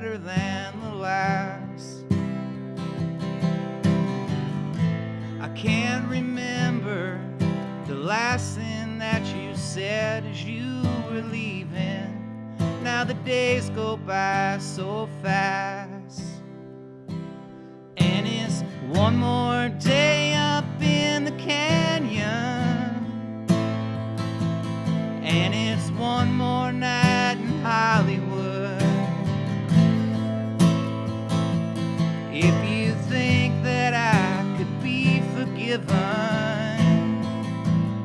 better than the last. I can't remember the last thing that you said as you were leaving. Now the days go by so fast, and it's one more day up in the canyon, and it's one more night in Hollywood. If you think that I could be forgiven,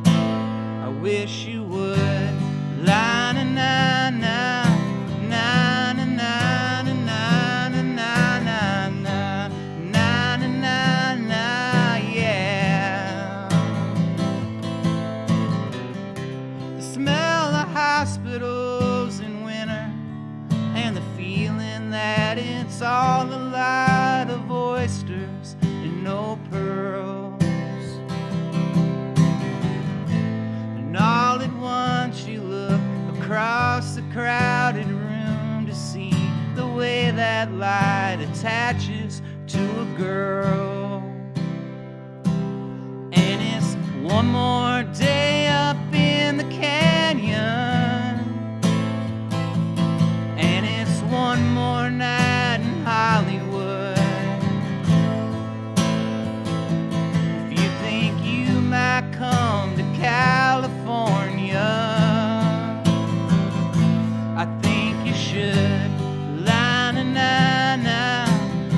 I wish you would. La na na na, na na na na na na na na na na na, yeah. The smell of hospitals in winter, and the feeling that it's all a lot of oysters and no pearls. And all at once you look across the crowded room to see the way that light attaches to a girl. And it's one more day up in the canyon, and it's one more night in Hollywood. If you think you might come to California, I think you should. La na na na,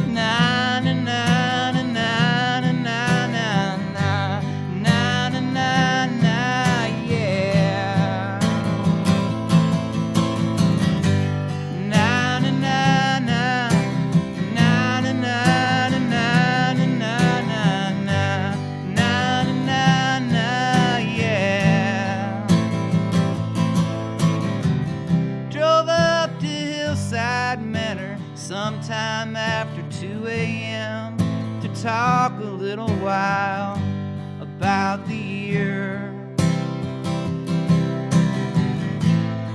na na na na na na na na na na na na, yeah. Na na na na, na na na na na na na na na na na, yeah. Drove up to Hillside Manor sometime after 2 a.m. to talk a little while about the year.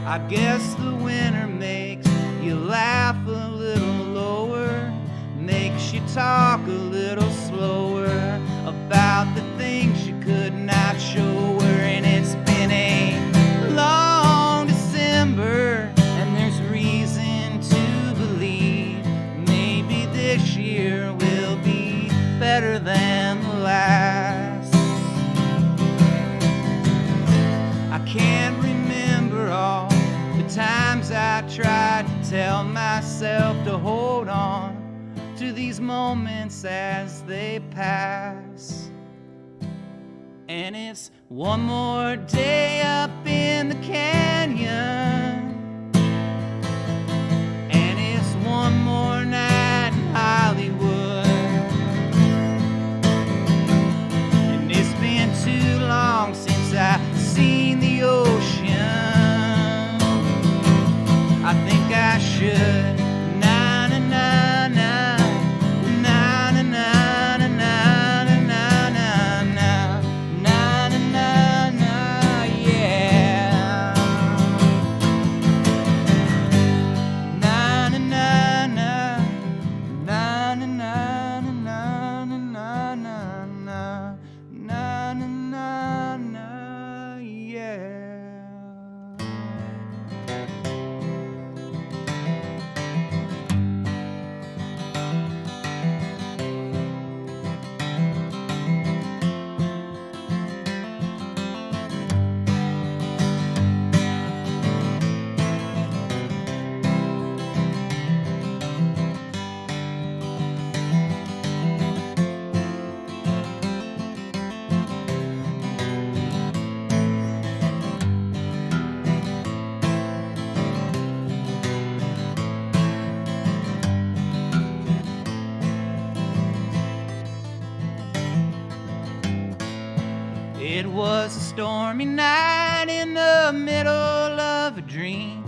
I guess the winter makes you laugh a little lower, makes you talk a little slower about the things you could not show her. And it's been a long December, and there's reason to believe maybe this year will be better than the last. I can't remember all the times I tried to tell myself to hold on to these moments as they pass. And it's one more day up in the canyon, and it's one more night in Hollywood. And it's been too long since I've seen the ocean. I think I should. Na na na na, na na na na na na na na na na na, yeah. Na na na na, na na na na na na na na na na na, yeah. It was a stormy night in the middle of a dream.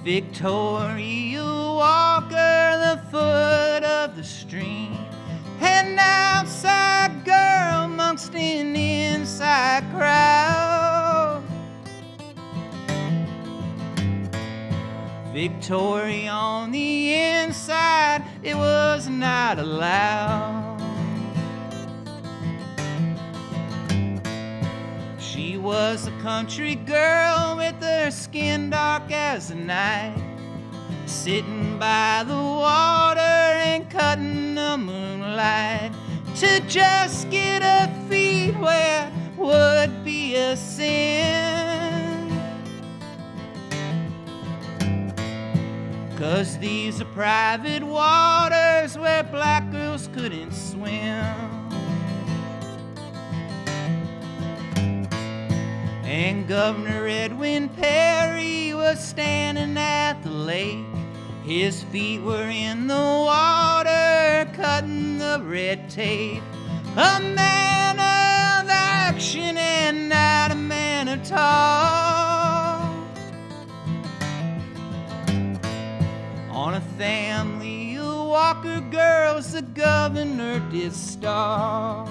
Victoria Walker, the foot of the stream. An outside girl amongst an inside crowd. Victoria on the inside it was not allowed. She was a country girl with her skin dark as the night, sitting by the water and cutting the moonlight to just get her feet where would be a sin. 'Cause these are private waters where black girls couldn't swim. And Governor Edwin Perry was standing at the lake. His feet were in the water, cutting the red tape. A man of action and not a man of talk. On a family of Walker girls, the governor did stalk.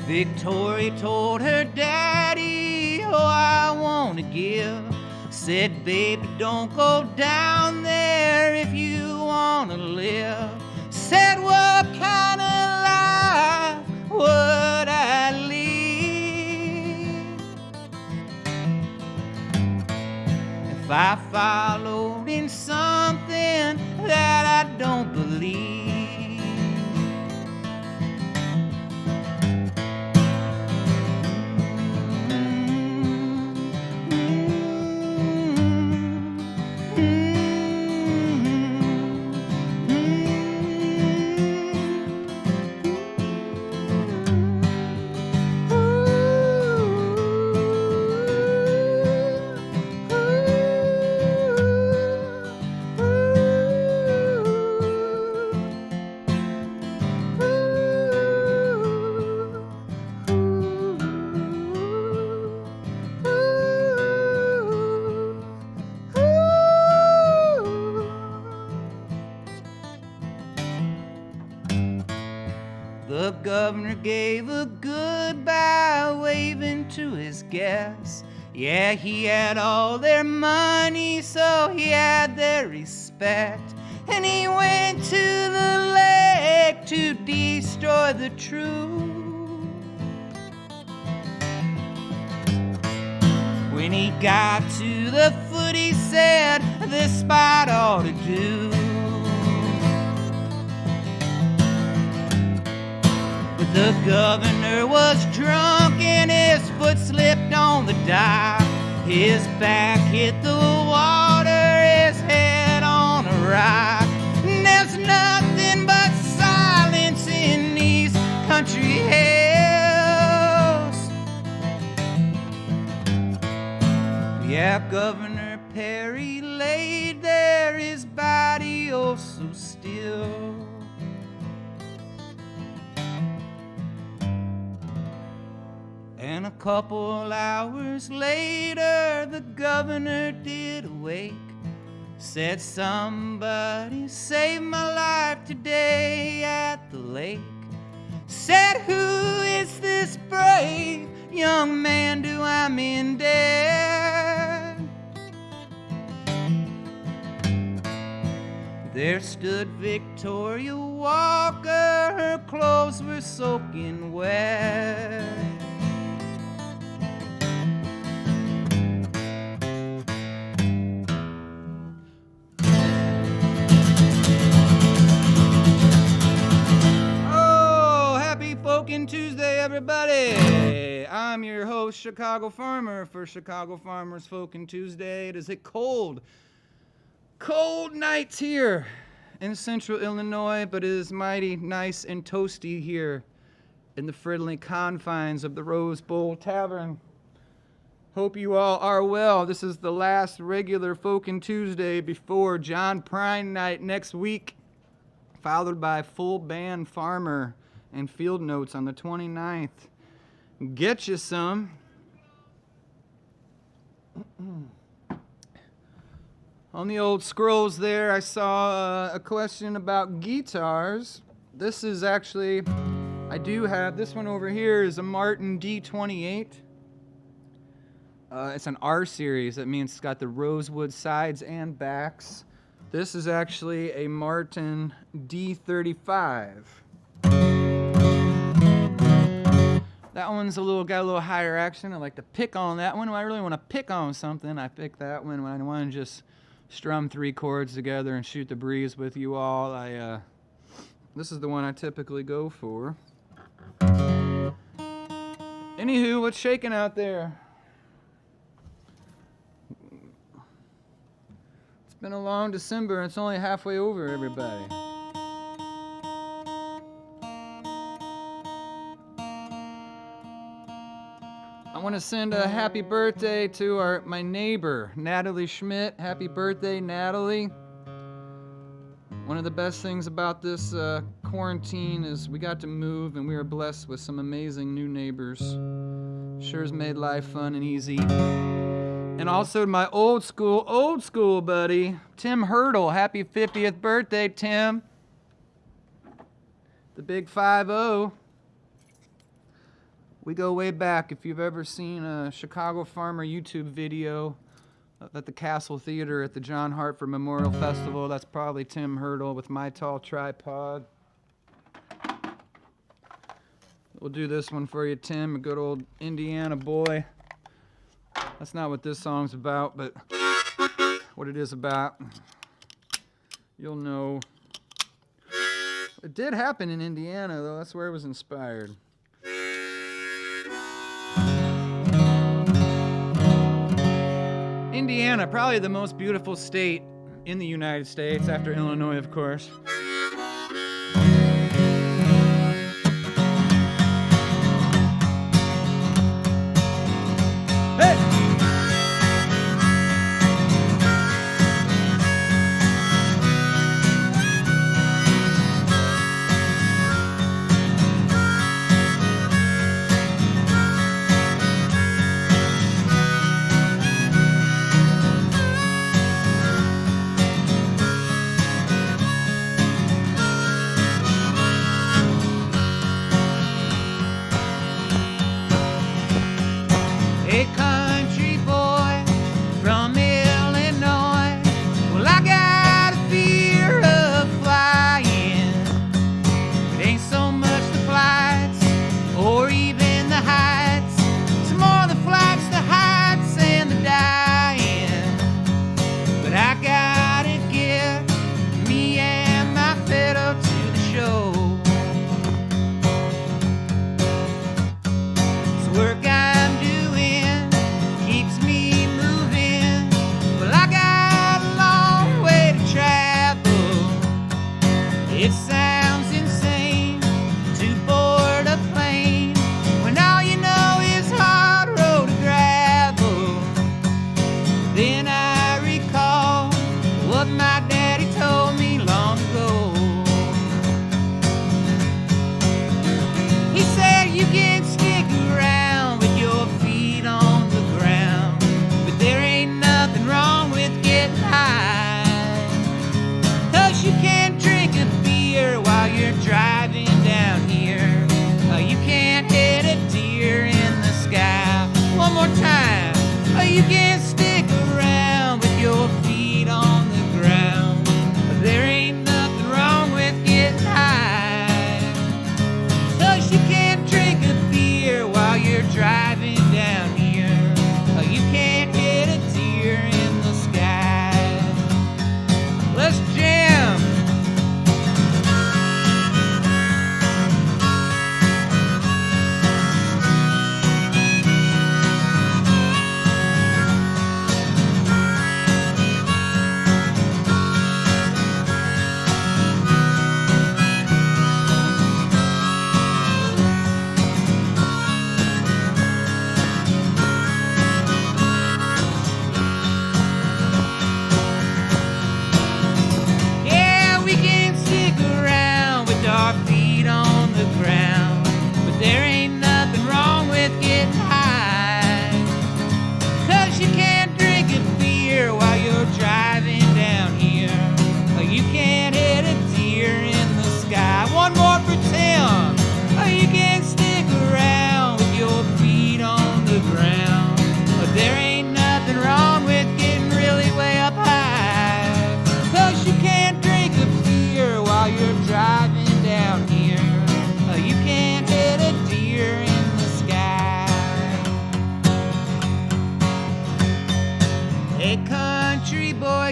Victoria told her daddy, oh, I want to give. Said, baby, don't go down there if you want to live. Said, what kind of life would I lead if I followed in something that I don't believe? The governor gave a goodbye, waving to his guests. Yeah, he had all their money, so he had their respect. And he went to the lake to destroy the truth. When he got to the foot, he said, this spot ought to do. The governor was drunk and his foot slipped on the dock. His back hit the water, his head on a rock. And there's nothing but silence in these country hills. Yeah, Governor Perry laid there, his body oh so still. And a couple hours later, the governor did awake. Said, somebody saved my life today at the lake. Said, who is this brave young man? Do I mean dead? There stood Victoria Walker, her clothes were soaking wet. Folkin Tuesday, everybody. I'm your host, Chicago Farmer, for Chicago Farmers Folkin Tuesday. It is a cold night here in central Illinois, but it is mighty nice and toasty here in the friendly confines of the Rose Bowl Tavern. Hope you all are well. This is the last regular Folkin Tuesday before John Prine night next week, followed by full band Farmer and Field Notes on the 29th. Get you some. On the old scrolls there, I saw a question about guitars. This is actually, I do have, this one over here is a Martin D28. It's an R series. That means it's got the rosewood sides and backs. This is actually a Martin D35. That one's got a little higher action. I like to pick on that one. When I really want to pick on something, I pick that one. When I want to just strum 3 chords together and shoot the breeze with you all, this is the one I typically go for. Anywho, what's shaking out there? It's been a long December and it's only halfway over, everybody. I want to send a happy birthday to my neighbor, Natalie Schmidt. Happy birthday, Natalie. One of the best things about this quarantine is we got to move and we were blessed with some amazing new neighbors. Sure has made life fun and easy. And also my old school buddy, Tim Hurdle. Happy 50th birthday, Tim. The big 5-0. We go way back. If you've ever seen a Chicago Farmer YouTube video at the Castle Theater at the John Hartford Memorial Festival, that's probably Tim Hurdle with My Tall Tripod. We'll do this one for you, Tim, a good old Indiana boy. That's not what this song's about, but what it is about, you'll know. It did happen in Indiana, though. That's where it was inspired. Indiana, probably the most beautiful state in the United States, after Illinois, of course. A country boy from Illinois. Well, I got a fear of flying. It ain't so much the flights or even the heights. It's more the flights, the heights, and the dying. But I gotta get me and my fiddle to the show. It's work I'm doing keeps me moving. Well, I got a long way to travel. It sounds insane to board a plane when all you know is hard road to gravel. Then I recall what my daddy told me long ago. He said you can stick around with your feet on the ground, but there ain't nothing wrong with getting high. 'Cause you can't drink a beer while you're driving down here. You can't hit a deer in the sky. One more time. You can't stick around with your feet on the ground.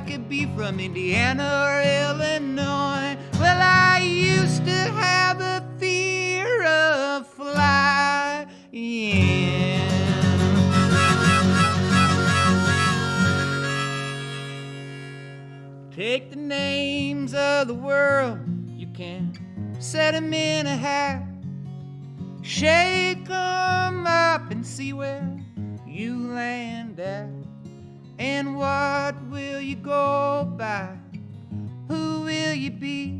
I could be from Indiana or Illinois. Well, I used to have a fear of flying. Take the names of the world, you can set them in a hat, shake them up and see where you land at. And what will you go by? Who will you be?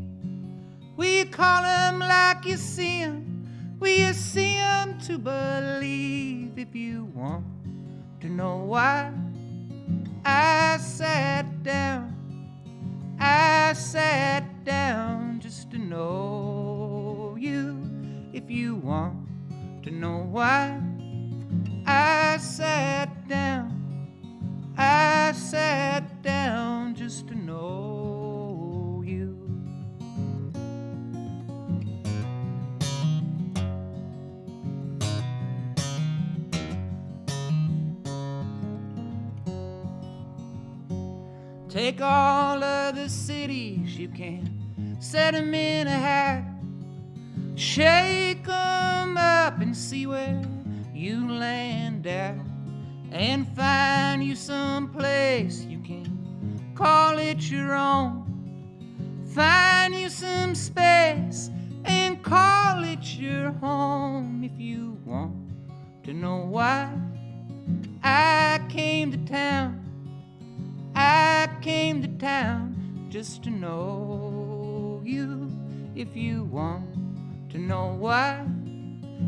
Will you call them like you see them? Will you see them to believe? If you want to know why, I sat down just to know you. If you want to know why, I sat down just to know you. Take all of the cities you can, set them in a hat, shake them up and see where you land at. And find you some place you can call it your own. Find you some space and call it your home. If you want to know why, I came to town just to know you. If you want to know why,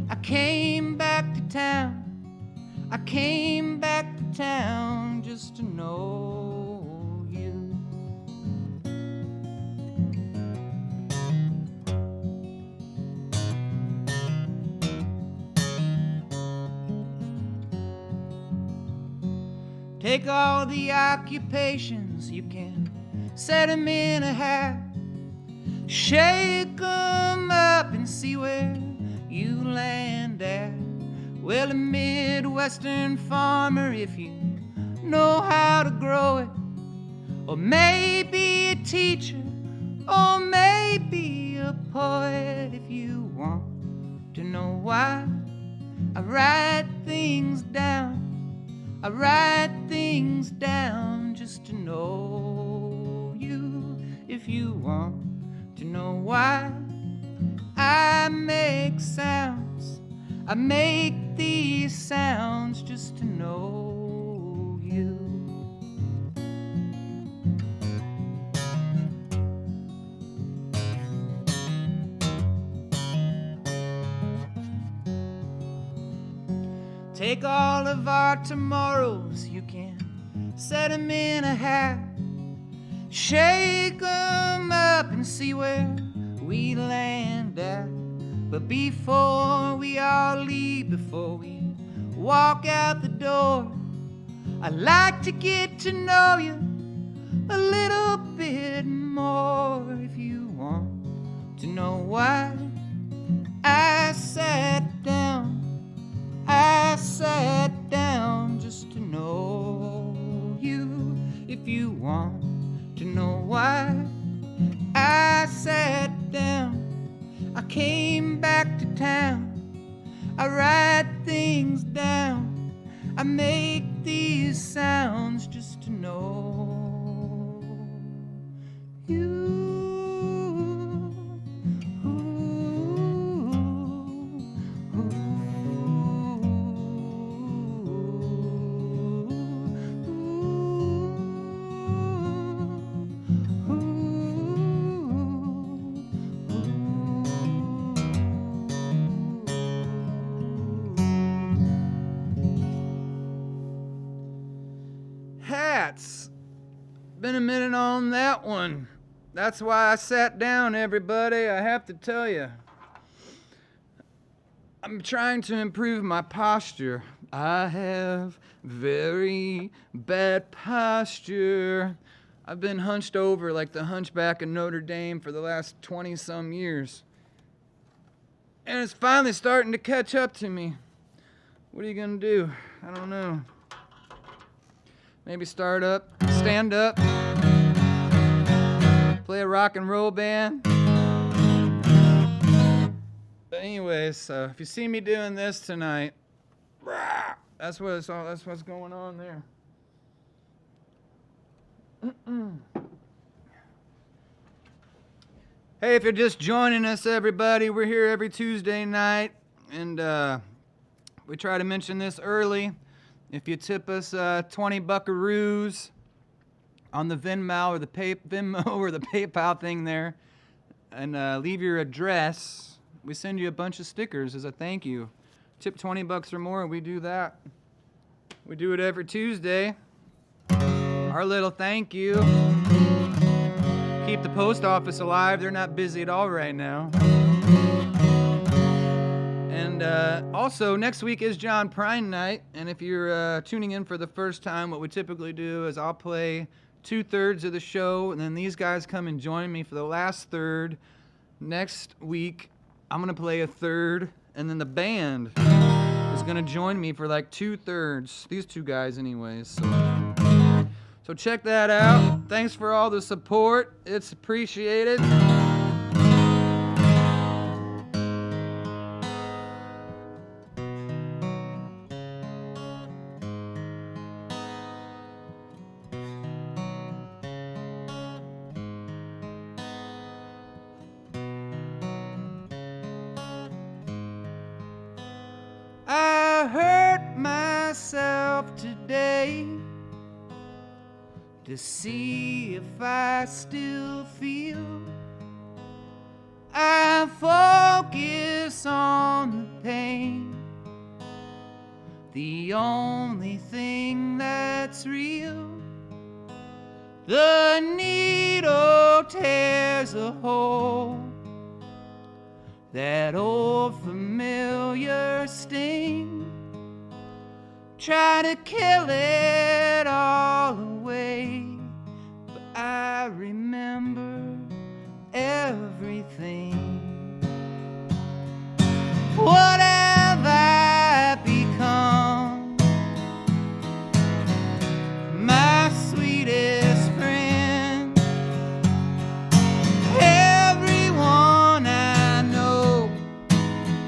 I came back to town. I came back to town just to know you. Take all the occupations you can, set them in a hat, shake them up and see where you land at. Well, a Midwestern farmer, if you know how to grow it, or maybe a teacher, or maybe a poet. If you want to know why, I write things down. I write things down just to know you. If you want to know why, I make sounds. I make these sounds just to know you. Take all of our tomorrows you can, set them in a hat, shake them up and see where we land at. But before we all leave, before we walk out the door, I'd like to get to know you a little bit more. If you want to know why, I sat down just to know you. If you want to know why, I sat down. I came back to town. I write things down. I make these sounds just to know you. Hats. Been a minute on that one. That's why I sat down, everybody. I have to tell you, I'm trying to improve my posture. I have very bad posture. I've been hunched over like the hunchback of Notre Dame for the last 20-some years. And it's finally starting to catch up to me. What are you gonna do? I don't know. Maybe stand up, play a rock and roll band. But anyways, if you see me doing this tonight, that's what's going on there. Hey, if you're just joining us, everybody, we're here every Tuesday night, and we try to mention this early. If you tip us 20 buckaroos on the Venmo or the PayPal thing there, and leave your address, we send you a bunch of stickers as a thank you. Tip 20 bucks or more, we do that. We do it every Tuesday. Our little thank you. Keep the post office alive. They're not busy at all right now. And also, next week is John Prine night. And if you're tuning in for the first time, what we typically do is I'll play 2/3 of the show, and then these guys come and join me for the last third. Next week, I'm going to play a third, and then the band is going to join me for like 2/3. These two guys anyways. So check that out. Thanks for all the support. It's appreciated. I hurt myself today to see if I still feel. I focus on the pain, the only thing that's real. The needle tears a hole, that old familiar sting. Try to kill it all away, but I remember everything. What have I become? My sweetest friend. Everyone I know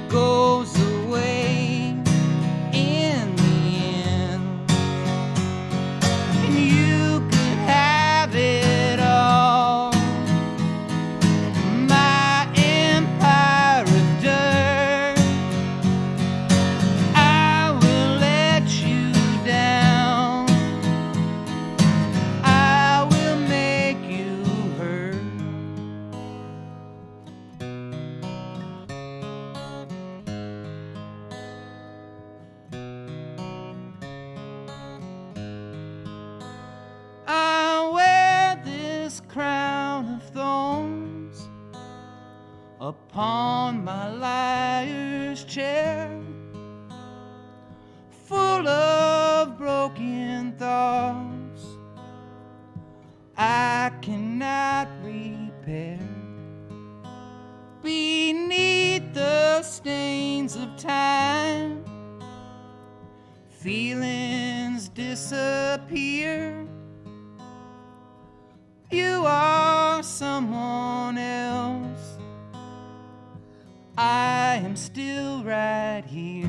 goes away in the end, and you could have it all. My empire of dirt, I will let you down. I will make you hurt. I wear this crown of thorns upon my liar's chair, full of broken thoughts I cannot repair. Beneath the stains of time, feelings disappear. You are someone else. I am still right here.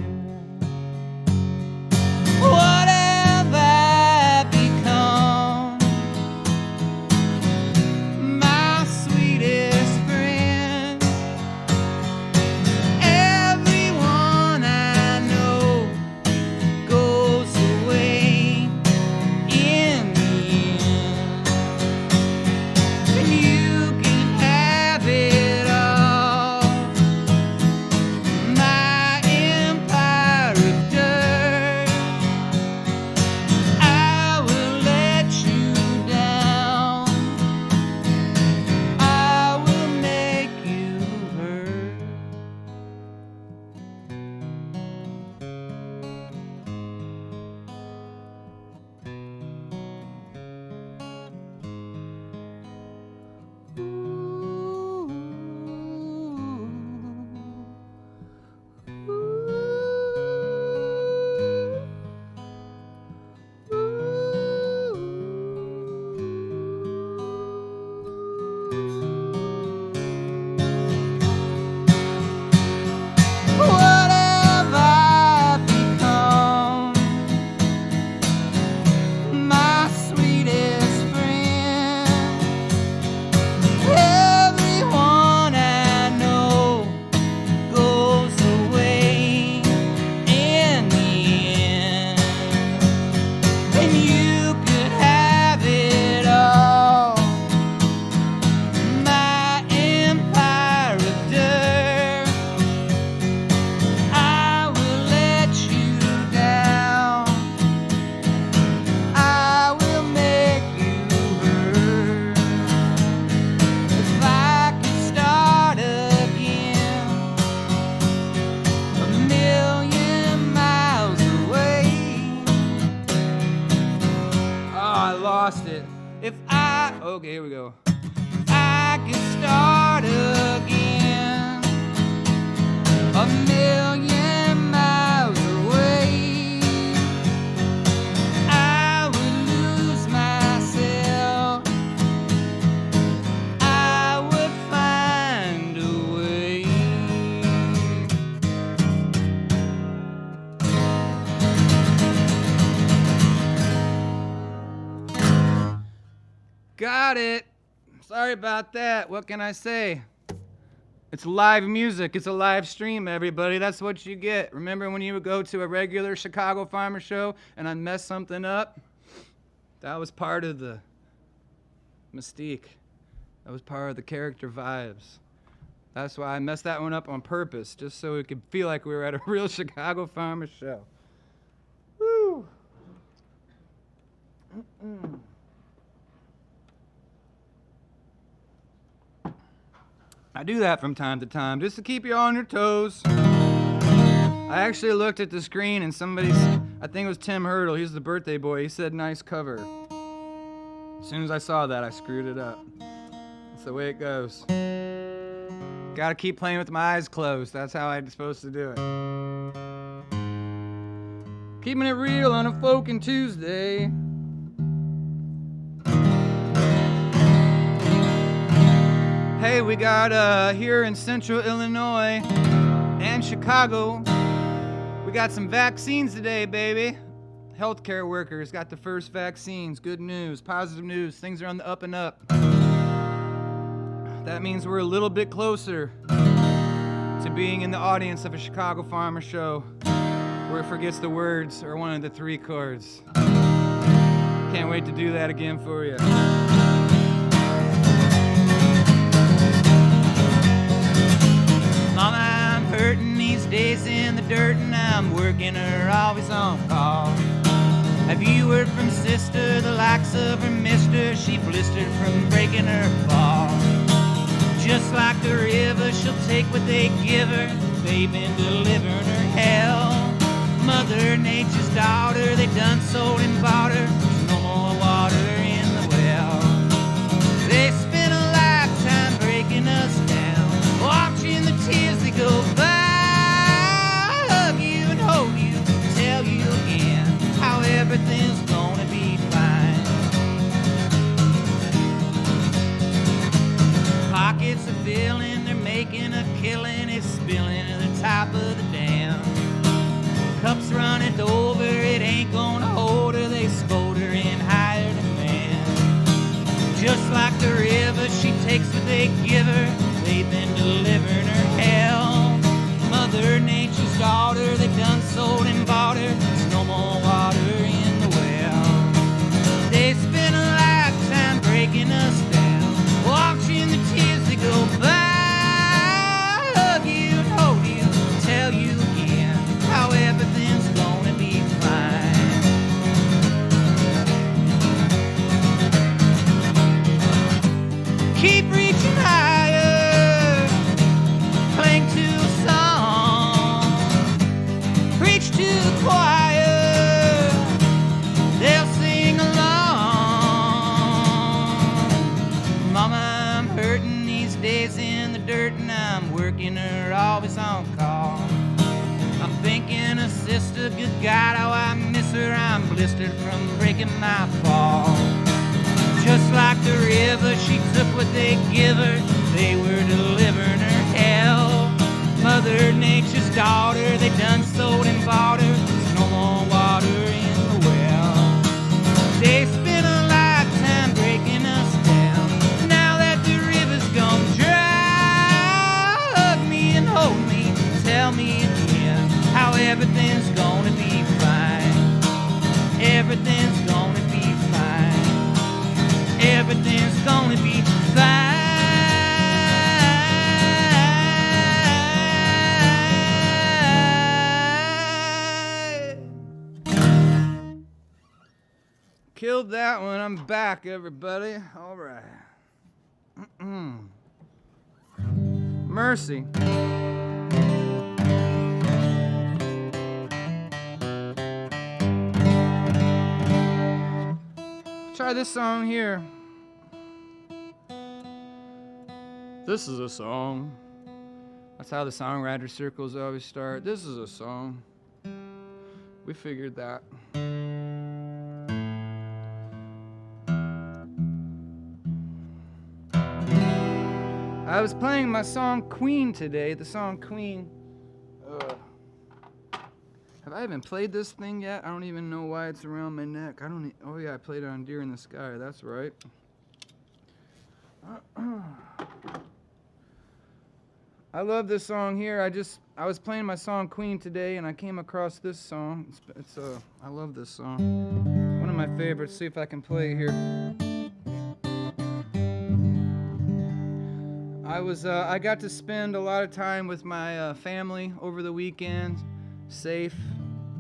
What have I become? My sweetest friend. Everyone I know goes away in the end, and you can have it all. My empire Okay, here we go. I could start again, a million miles away. I would lose myself, I would find a way. Got it. Sorry about that. What can I say? It's live music. It's a live stream, everybody. That's what you get. Remember when you would go to a regular Chicago farmer show and I messed something up? That was part of the mystique. That was part of the character vibes. That's why I messed that one up on purpose, just so it could feel like we were at a real Chicago farmer show. Woo! I do that from time to time, just to keep you on your toes. I actually looked at the screen and I think it was Tim Hurdle, he's the birthday boy, he said nice cover. As soon as I saw that, I screwed it up. That's the way it goes. Gotta keep playing with my eyes closed, that's how I'm supposed to do it. Keeping it real on a Folkin Tuesday. Hey, we got here in central Illinois and Chicago, we got some vaccines today, baby. Healthcare workers got the first vaccines. Good news, positive news. Things are on the up and up. That means we're a little bit closer to being in the audience of a Chicago farmer show where it forgets the words or one of the 3 chords. Can't wait to do that again for you. Mama, I'm hurting these days in the dirt, and I'm working her always on call. Have you heard from sister, the likes of her mister? She blistered from breaking her fall. Just like the river, she'll take what they give her. They've been delivering her hell. Mother Nature's daughter, they done sold and bought her. There's no more water in the well. They spent a lifetime breaking us down, watching the tears that go by. Hug you and hold you, tell you again how everything's gonna be fine. Pockets are filling, they're making a killing, it's spilling to the top of the dam. Cups running over, it ain't gonna hold her, they scold her in higher demand. Just like the river, she takes what they give her. They've been delivering her hell. Mother Nature's daughter, they done sold and bought her. There's no more water in the well. They spent a lifetime breaking us down, watching the tears that go by. Hug you and hold you, tell you again how everything's gonna be fine. Keep reaching higher, cling to a song, preach to the choir, they'll sing along. Mama, I'm hurting these days in the dirt, and I'm working her always on call. I'm thinking of sister, good God, how I miss her. I'm blistered from breaking my fall. Just like the river, she took what they give her. They were delivering her hell. Mother Nature's daughter, they done sold and bought her. There's no more water in the well. They spent a lifetime breaking us down. Now that the river's gone dry, hug me and hold me, tell me again how everything's gonna be fine. Everything's gonna be fine. Everything's gonna be fine. Killed that one. I'm back, everybody. All right. Mercy. Try this song here. This is a song. That's how the songwriter circles always start. This is a song. We figured that. I was playing my song Queen today, the song Queen. Have I even played this thing yet? I don't even know why it's around my neck. Oh yeah, I played it on Deer in the Sky, that's right. I love this song here. I was playing my song Queen today and I came across this song. I love this song. One of my favorites. See if I can play it here. I got to spend a lot of time with my family over the weekend. Safe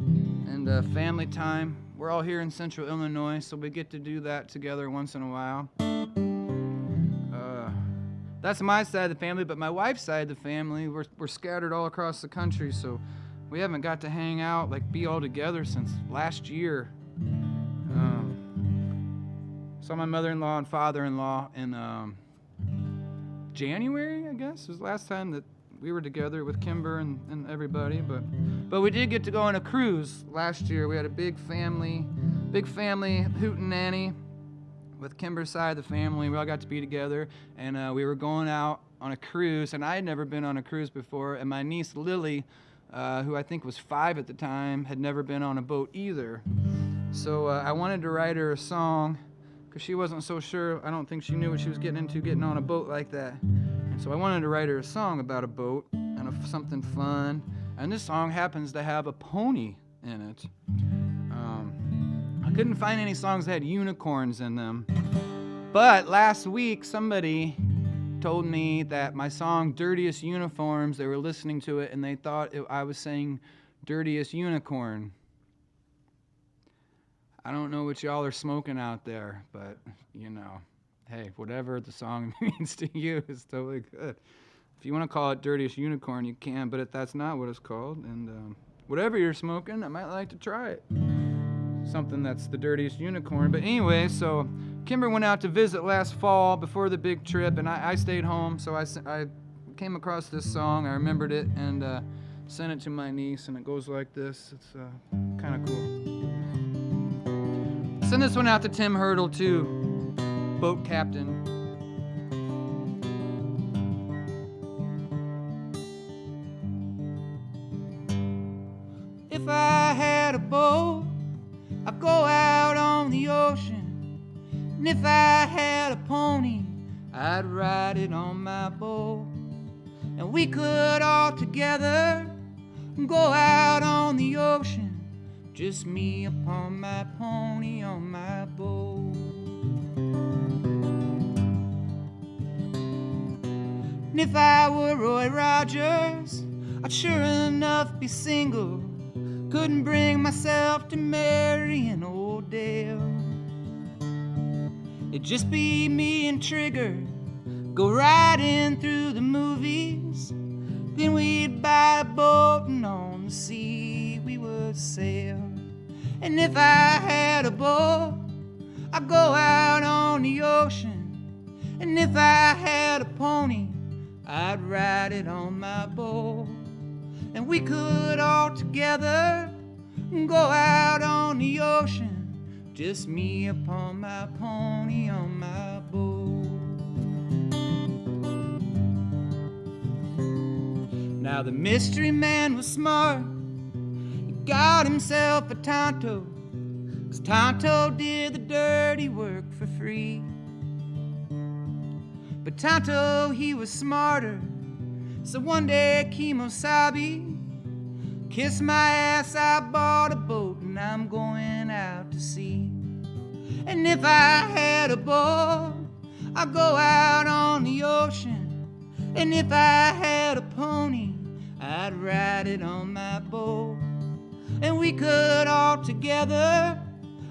and family time. We're all here in Central Illinois, so we get to do that together once in a while. That's my side of the family, but my wife's side of the family, we're scattered all across the country, so we haven't got to hang out, be all together since last year. Saw my mother-in-law and father-in-law in January, I guess, was the last time that we were together with Kimber and everybody, but we did get to go on a cruise last year. We had a big family hootenanny with Kimber's side of the family. We all got to be together, and we were going out on a cruise, and I had never been on a cruise before, and my niece Lily, who I think was 5 at the time, had never been on a boat either. So I wanted to write her a song, because she wasn't so sure. I don't think she knew what she was getting into getting on a boat like that. And so I wanted to write her a song about a boat and something fun, and this song happens to have a pony in it. I couldn't find any songs that had unicorns in them. But last week, somebody told me that my song, Dirtiest Uniforms, they were listening to it and they thought I was saying Dirtiest Unicorn. I don't know what y'all are smoking out there, but, hey, whatever the song means to you is totally good. If you want to call it Dirtiest Unicorn, you can, but that's not what it's called. And whatever you're smoking, I might like to try it. Something that's the dirtiest unicorn. But anyway, so Kimber went out to visit last fall before the big trip, and I stayed home, so I came across this song. I remembered it and sent it to my niece, and it goes like this. It's kind of cool. Send this one out to Tim Hurdle, too, boat captain. If I had a boat, I'd go out on the ocean, and if I had a pony, I'd ride it on my boat, and we could all together go out on the ocean, just me upon my pony on my boat. And if I were Roy Rogers, I'd sure enough be single. Couldn't bring myself to marry an old Dale. It'd just be me and Trigger, go riding through the movies. Then we'd buy a boat and on the sea we would sail. And if I had a boat, I'd go out on the ocean. And if I had a pony, I'd ride it on my boat. And we could all together go out on the ocean, just me upon my pony on my boat. Now the mystery man was smart. He got himself a Tonto, 'cause Tonto did the dirty work for free. But Tonto, he was smarter. So one day Kemosabe kissed my ass, I bought a boat and I'm going out to sea. And if I had a boat, I'd go out on the ocean. And if I had a pony, I'd ride it on my boat. And we could all together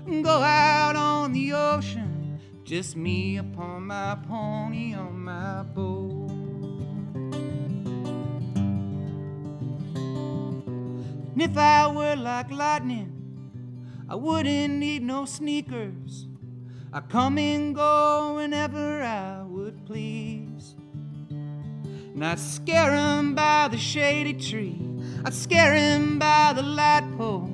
go out on the ocean, just me upon my pony on my boat. And if I were like lightning, I wouldn't need no sneakers. I'd come and go whenever I would please. And I'd scare him by the shady tree, I'd scare him by the light pole,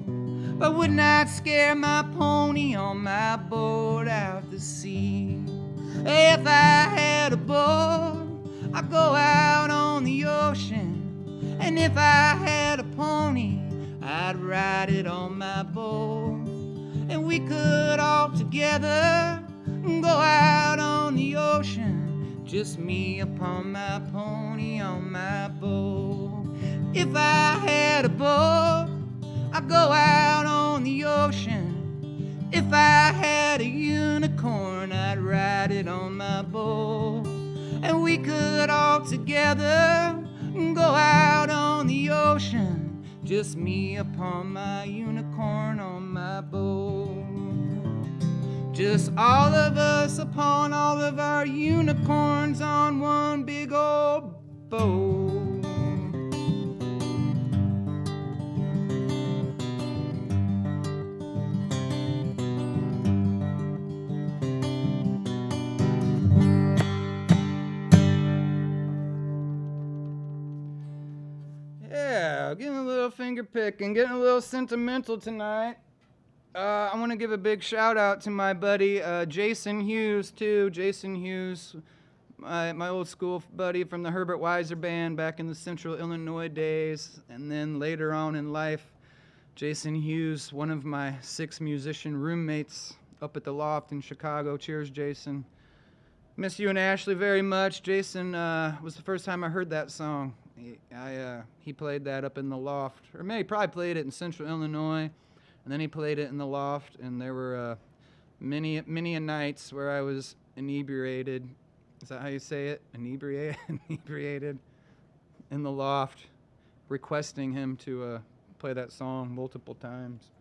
but would not scare my pony on my boat out to sea. If I had a boat, I'd go out on the ocean, and if I had a pony, I'd ride it on my boat, and we could all together go out on the ocean, just me upon my pony on my boat. If I had a boat, I'd go out on the ocean. If I had a unicorn, I'd ride it on my boat, and we could all together go out on the ocean, just me upon my unicorn on my boat. Just all of us upon all of our unicorns on one big old boat. Yeah, getting a little finger picking, getting a little sentimental tonight. I want to give a big shout out to my buddy Jason Hughes too. Jason Hughes, my old school buddy from the Herbert Weiser band back in the Central Illinois days, and then later on in life, Jason Hughes, one of my 6 musician roommates up at the Loft in Chicago. Cheers, Jason. Miss you and Ashley very much. Jason was the first time I heard that song. He played that up in the Loft, or maybe probably played it in Central Illinois. And then he played it in the Loft, and there were many a nights where I was inebriated. Is that how you say it? Inebriated in the Loft, requesting him to play that song multiple times.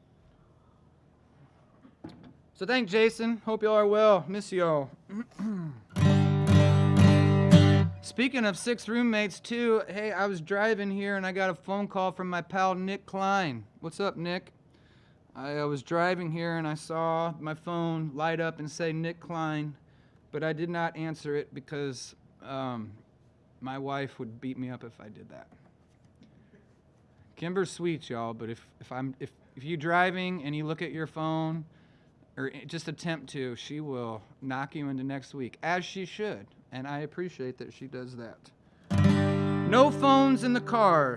So thank Jason. Hope y'all are well. Miss y'all. Speaking of 6 roommates too, hey, I was driving here and I got a phone call from my pal Nick Klein. What's up, Nick? I was driving here and I saw my phone light up and say Nick Klein, but I did not answer it because my wife would beat me up if I did that. Kimber's sweet, y'all, but if you're driving and you look at your phone or just attempt to, she will knock you into next week, as she should, and I appreciate that she does that. No phones in the car.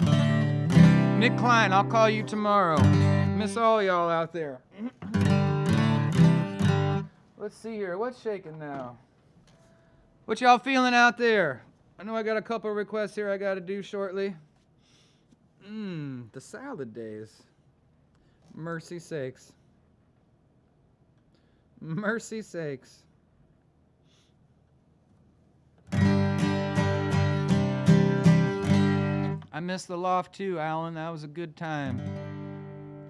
Nick Klein, I'll call you tomorrow. Miss all y'all out there. Let's see here. What's shaking now? What y'all feeling out there? I know I got a couple requests here I got to do shortly. The salad days. Mercy sakes. Mercy sakes. I miss the Loft too, Alan. That was a good time.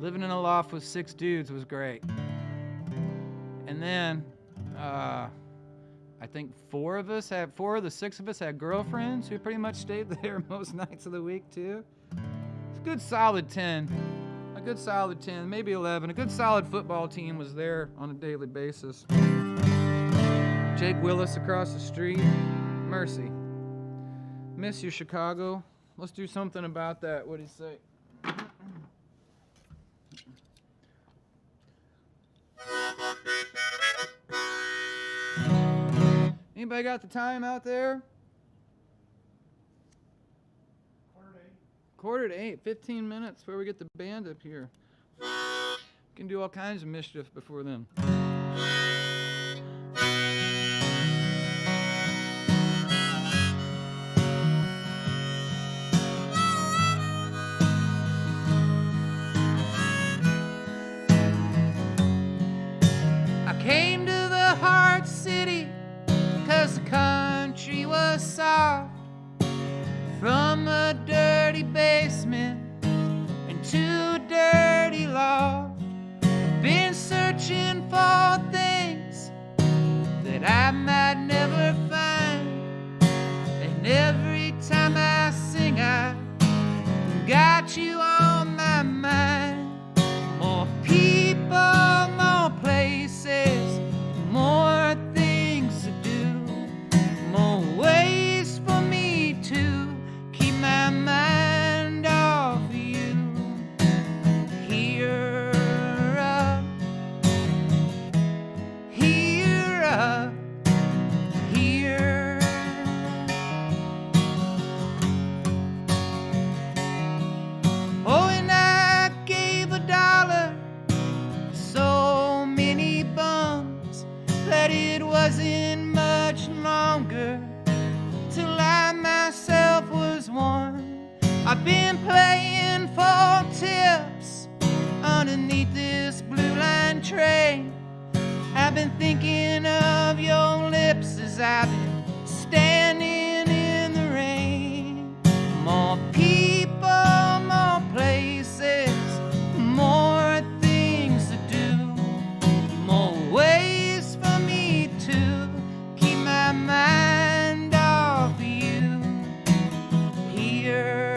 Living in a loft with 6 dudes was great. And then, I think 4 of the 6 of us had girlfriends who pretty much stayed there most nights of the week too. It's a good solid 10. A good solid 10, maybe 11. A good solid football team was there on a daily basis. Jake Willis across the street. Mercy. Miss you, Chicago. Let's do something about that. What do you say? Anybody got the time out there? 7:45. 15 minutes before we get the band up here. Can do all kinds of mischief before then. I came to the Heart City 'cause the country was soft. From a dirty basement into a dirty loft. Been searching for things that I might never find. And every time I sing, I got you on my mind. More people, more places, more things to do, more ways for me to I've been playing for tips underneath this blue line train. I've been thinking of your lips as I've been standing in the rain. More people, more places, more things to do, more ways for me to keep my mind off of you. Here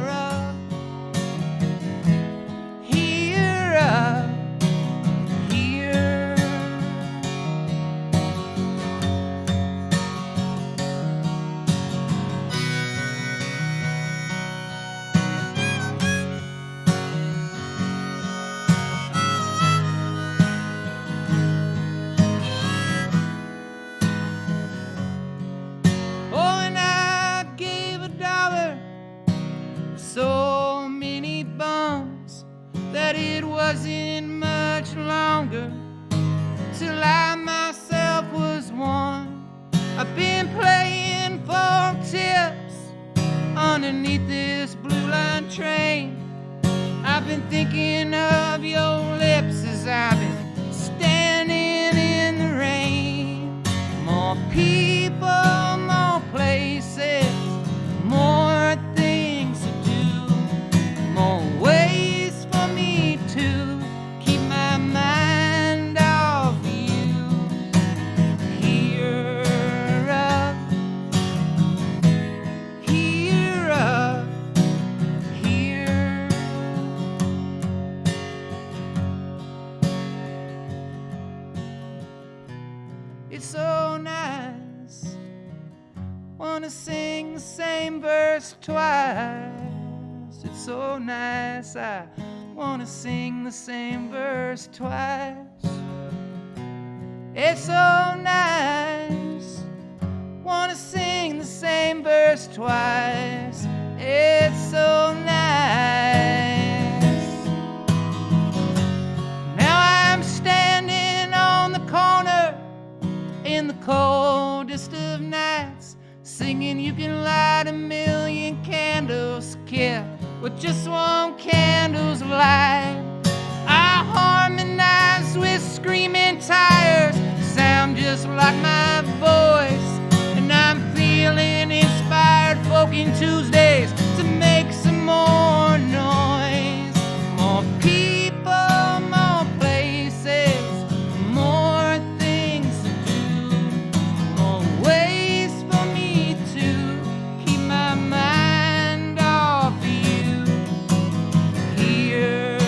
up, here up, here. Oh, and I gave $1 for so many bums that it wasn't much longer till I myself was one. I've been playing for tips underneath this blue line train. I've been thinking of your lips as I've been standing in the rain. More people, more places, more things to do, more ways for me to keep my mind off of you. Here up, here up, here. It's so nice, wanna sing the same verse twice. It's so nice, I wanna sing the same verse twice. It's so nice, wanna sing the same verse twice. It's so nice. Now I'm standing on the corner in the coldest of nights, singing you can light 1,000,000 candles, kid, with just one candle's light. I harmonize with screaming tires, sound just like my voice, and I'm feeling inspired Folkin Tuesdays to make some more noise. More people, more places, more things to do, more ways for me to keep my mind off of you. Here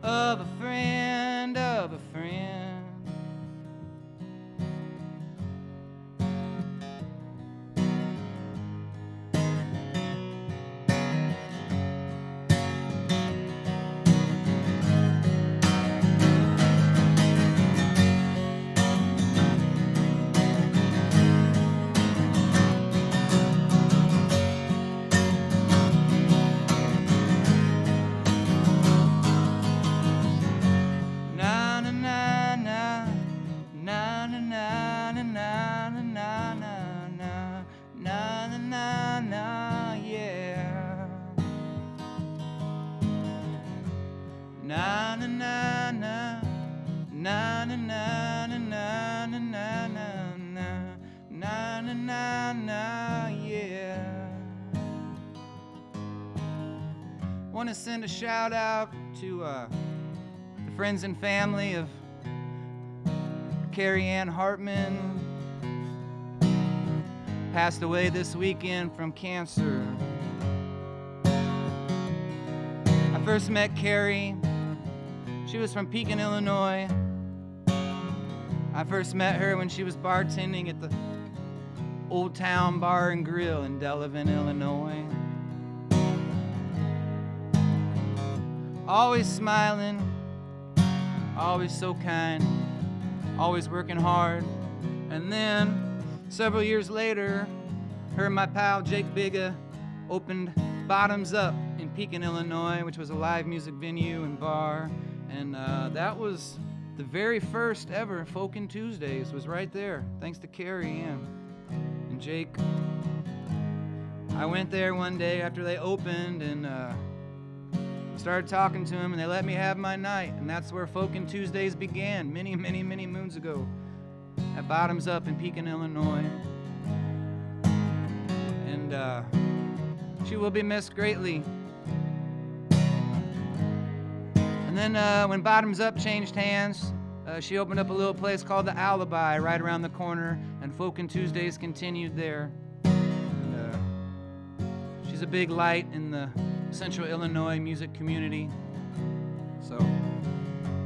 of a friend of a friend. Na na na na na na na na na na na na na na na na, yeah. Want to send a shout out to the friends and family of Carrie Hartman. Passed away this weekend from cancer. I first met Carrie. She was from Pekin, Illinois. I first met her when she was bartending at the Old Town Bar and Grill in Delavan, Illinois. Always smiling, always so kind, always working hard. And then, several years later, her and my pal Jake Biga opened Bottoms Up in Pekin, Illinois, which was a live music venue and bar. And that was the very first ever Folkin Tuesdays, was right there, thanks to Carrie and Jake. I went there one day after they opened and started talking to them, and they let me have my night. And that's where Folkin Tuesdays began many, many, many moons ago at Bottoms Up in Pekin, Illinois. And she will be missed greatly. And then when Bottoms Up changed hands, she opened up a little place called The Alibi right around the corner, and Folkin Tuesdays continued there. And, she's a big light in the Central Illinois music community. So,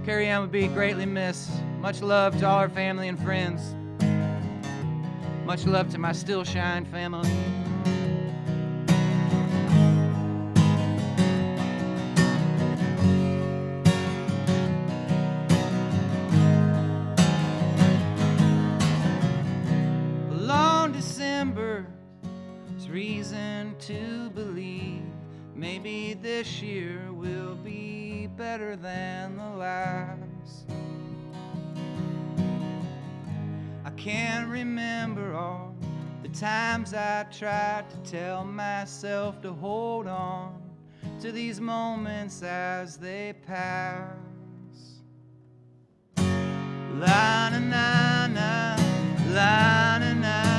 Carrie Ann would be greatly missed. Much love to all our family and friends. Much love to my Still Shine family. Reason to believe maybe this year will be better than the last. I can't remember all the times I tried to tell myself to hold on to these moments as they pass. La na na na, la na na.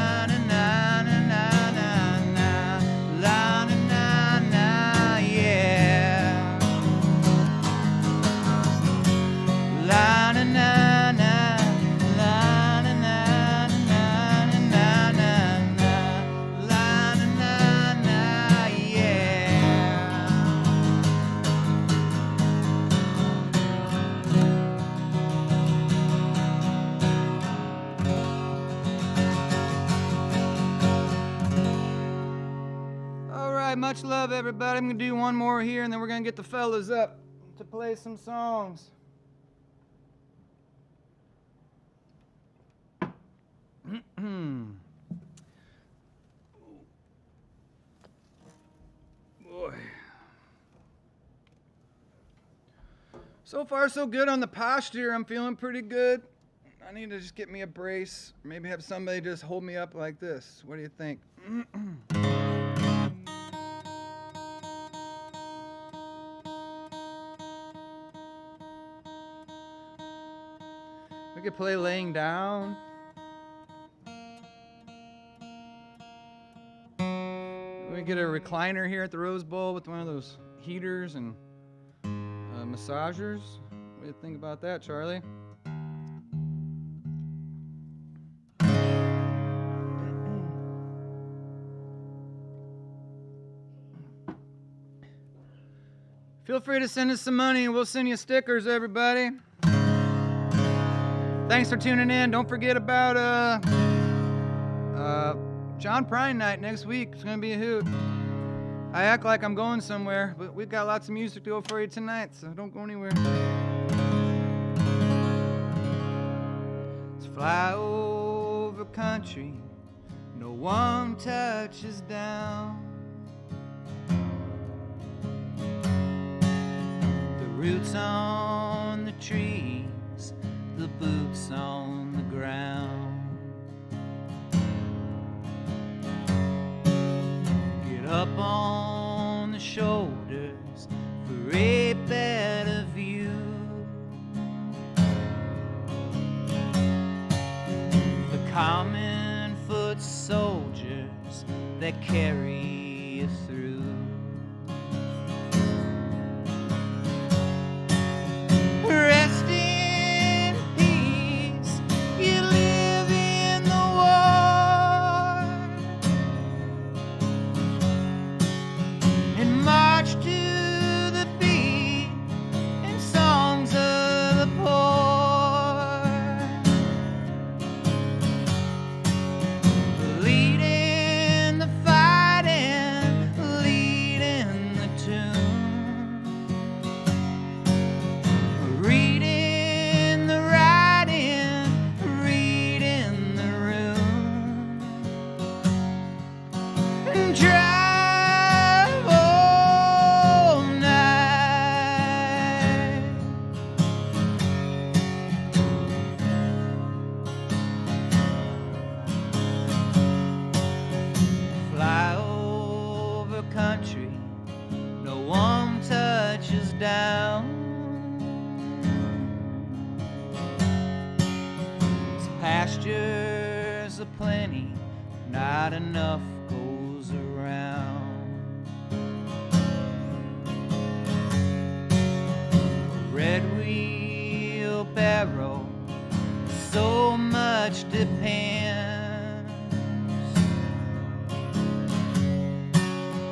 Much love, everybody. I'm going to do one more here, and then we're going to get the fellas up to play some songs. Boy. So far, so good on the posture. I'm feeling pretty good. I need to just get me a brace, or maybe have somebody just hold me up like this. What do you think? We could play laying down. We get a recliner here at the Rose Bowl with one of those heaters and massagers. What do you think about that, Charlie? Feel free to send us some money and we'll send you stickers, everybody. Thanks for tuning in. Don't forget about John Prine night next week. It's going to be a hoot. I act like I'm going somewhere, but we've got lots of music to go for you tonight, so don't go anywhere. Let's fly over country no one touches down. The roots on the trees, the boots on the ground. Get up on the shoulders for a better view. The common foot soldiers that carry you through. Rest in peace, you live in the war, and march to the beat and songs of the poor, leading the fighting, leading the tune, reading the writing, reading the room, and drive all night. Fly over country no one touches down. It's pastures aplenty, not enough goes around. A red wheelbarrow, so much depends.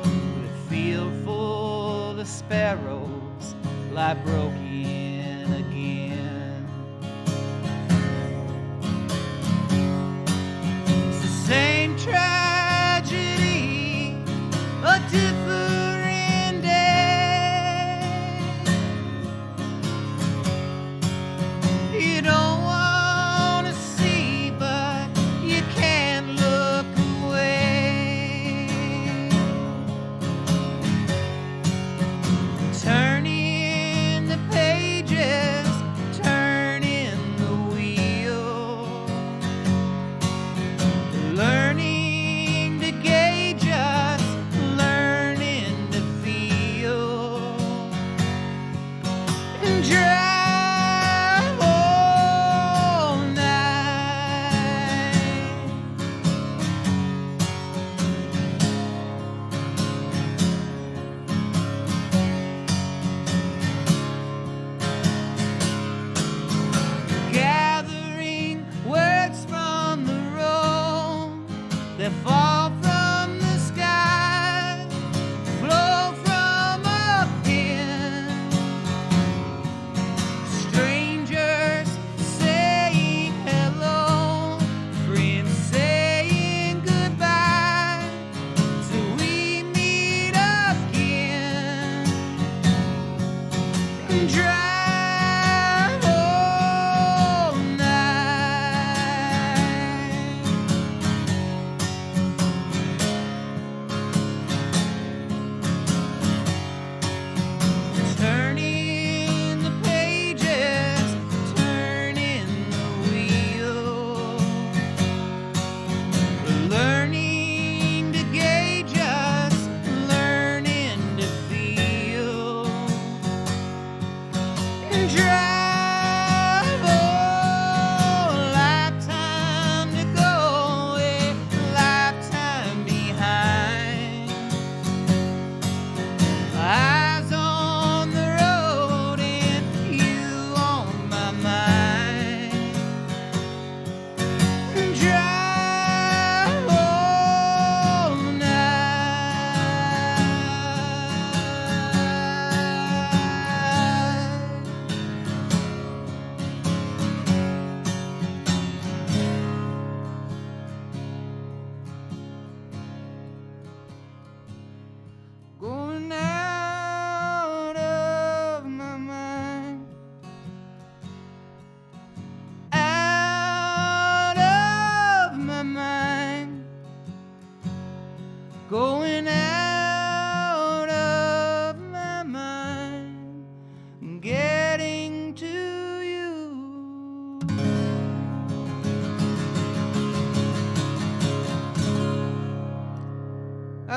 With a field full of sparrows lie broken again. It's the same tragedy, a different day. You don't want to see, but you can't look away. Turning the pages, turning the wheel, learning to gauge us, learning to feel, and drive all night. Gathering words from the road that fall from the sky, flow from a pen. Strangers saying hello, friends saying goodbye, till we meet again. And drive all night. Turning the pages, turning the wheel, learning to gauge us, learning to feel,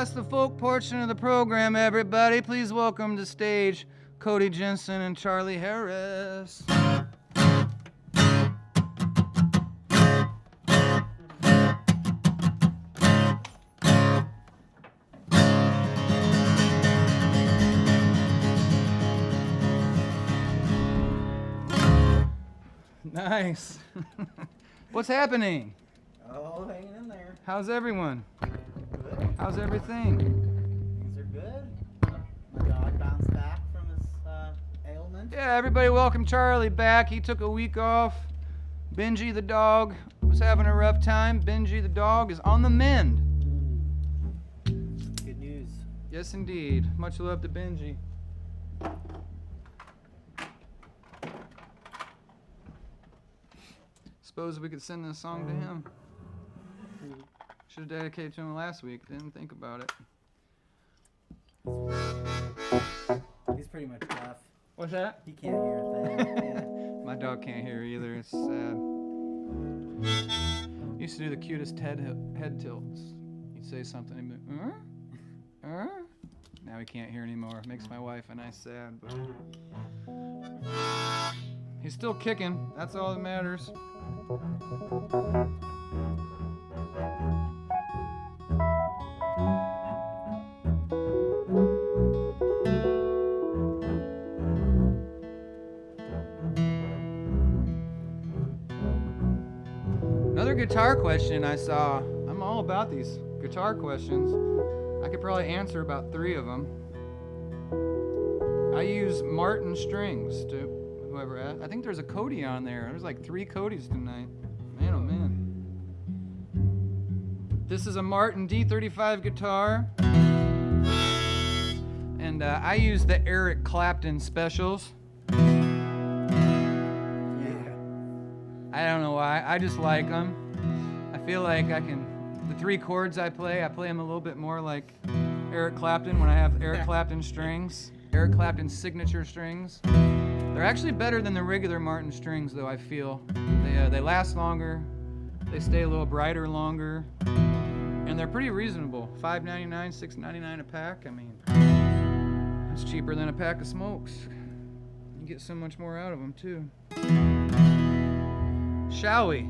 that's the folk portion of the program, everybody. Please welcome to stage Cody Jensen and Charlie Harris. Nice. What's happening? Oh, hanging in there. How's everyone? Good. How's everything? Things are good. My dog bounced back from his ailment. Yeah, everybody welcome Charlie back. He took a week off. Benji the dog was having a rough time. Benji the dog is on the mend. Good news. Yes, indeed. Much love to Benji. Suppose we could send this song to him. Should have dedicated to him last week. Didn't think about it. He's pretty much deaf. What's that? He can't hear a thing. My dog can't hear either. It's sad. Used to do the cutest head tilts. He'd say something and be, Now he can't hear anymore. Makes my wife and I sad, but he's still kicking. That's all that matters. Another guitar question I saw. I'm all about these guitar questions. I could probably answer about 3 of them. I use Martin strings to whoever asked. I think there's a Cody on there. There's like 3 Codys tonight. Man, oh man. This is a Martin D35 guitar. And I use the Eric Clapton specials. Yeah. I don't know why. I just like them. I feel like I can... The 3 chords I play them a little bit more like Eric Clapton when I have Eric Clapton strings. Eric Clapton signature strings. They're actually better than the regular Martin strings, though, I feel. They last longer, they stay a little brighter longer, and they're pretty reasonable. $5.99, $6.99 a pack. I mean, it's cheaper than a pack of smokes. You get so much more out of them, too. Shall we?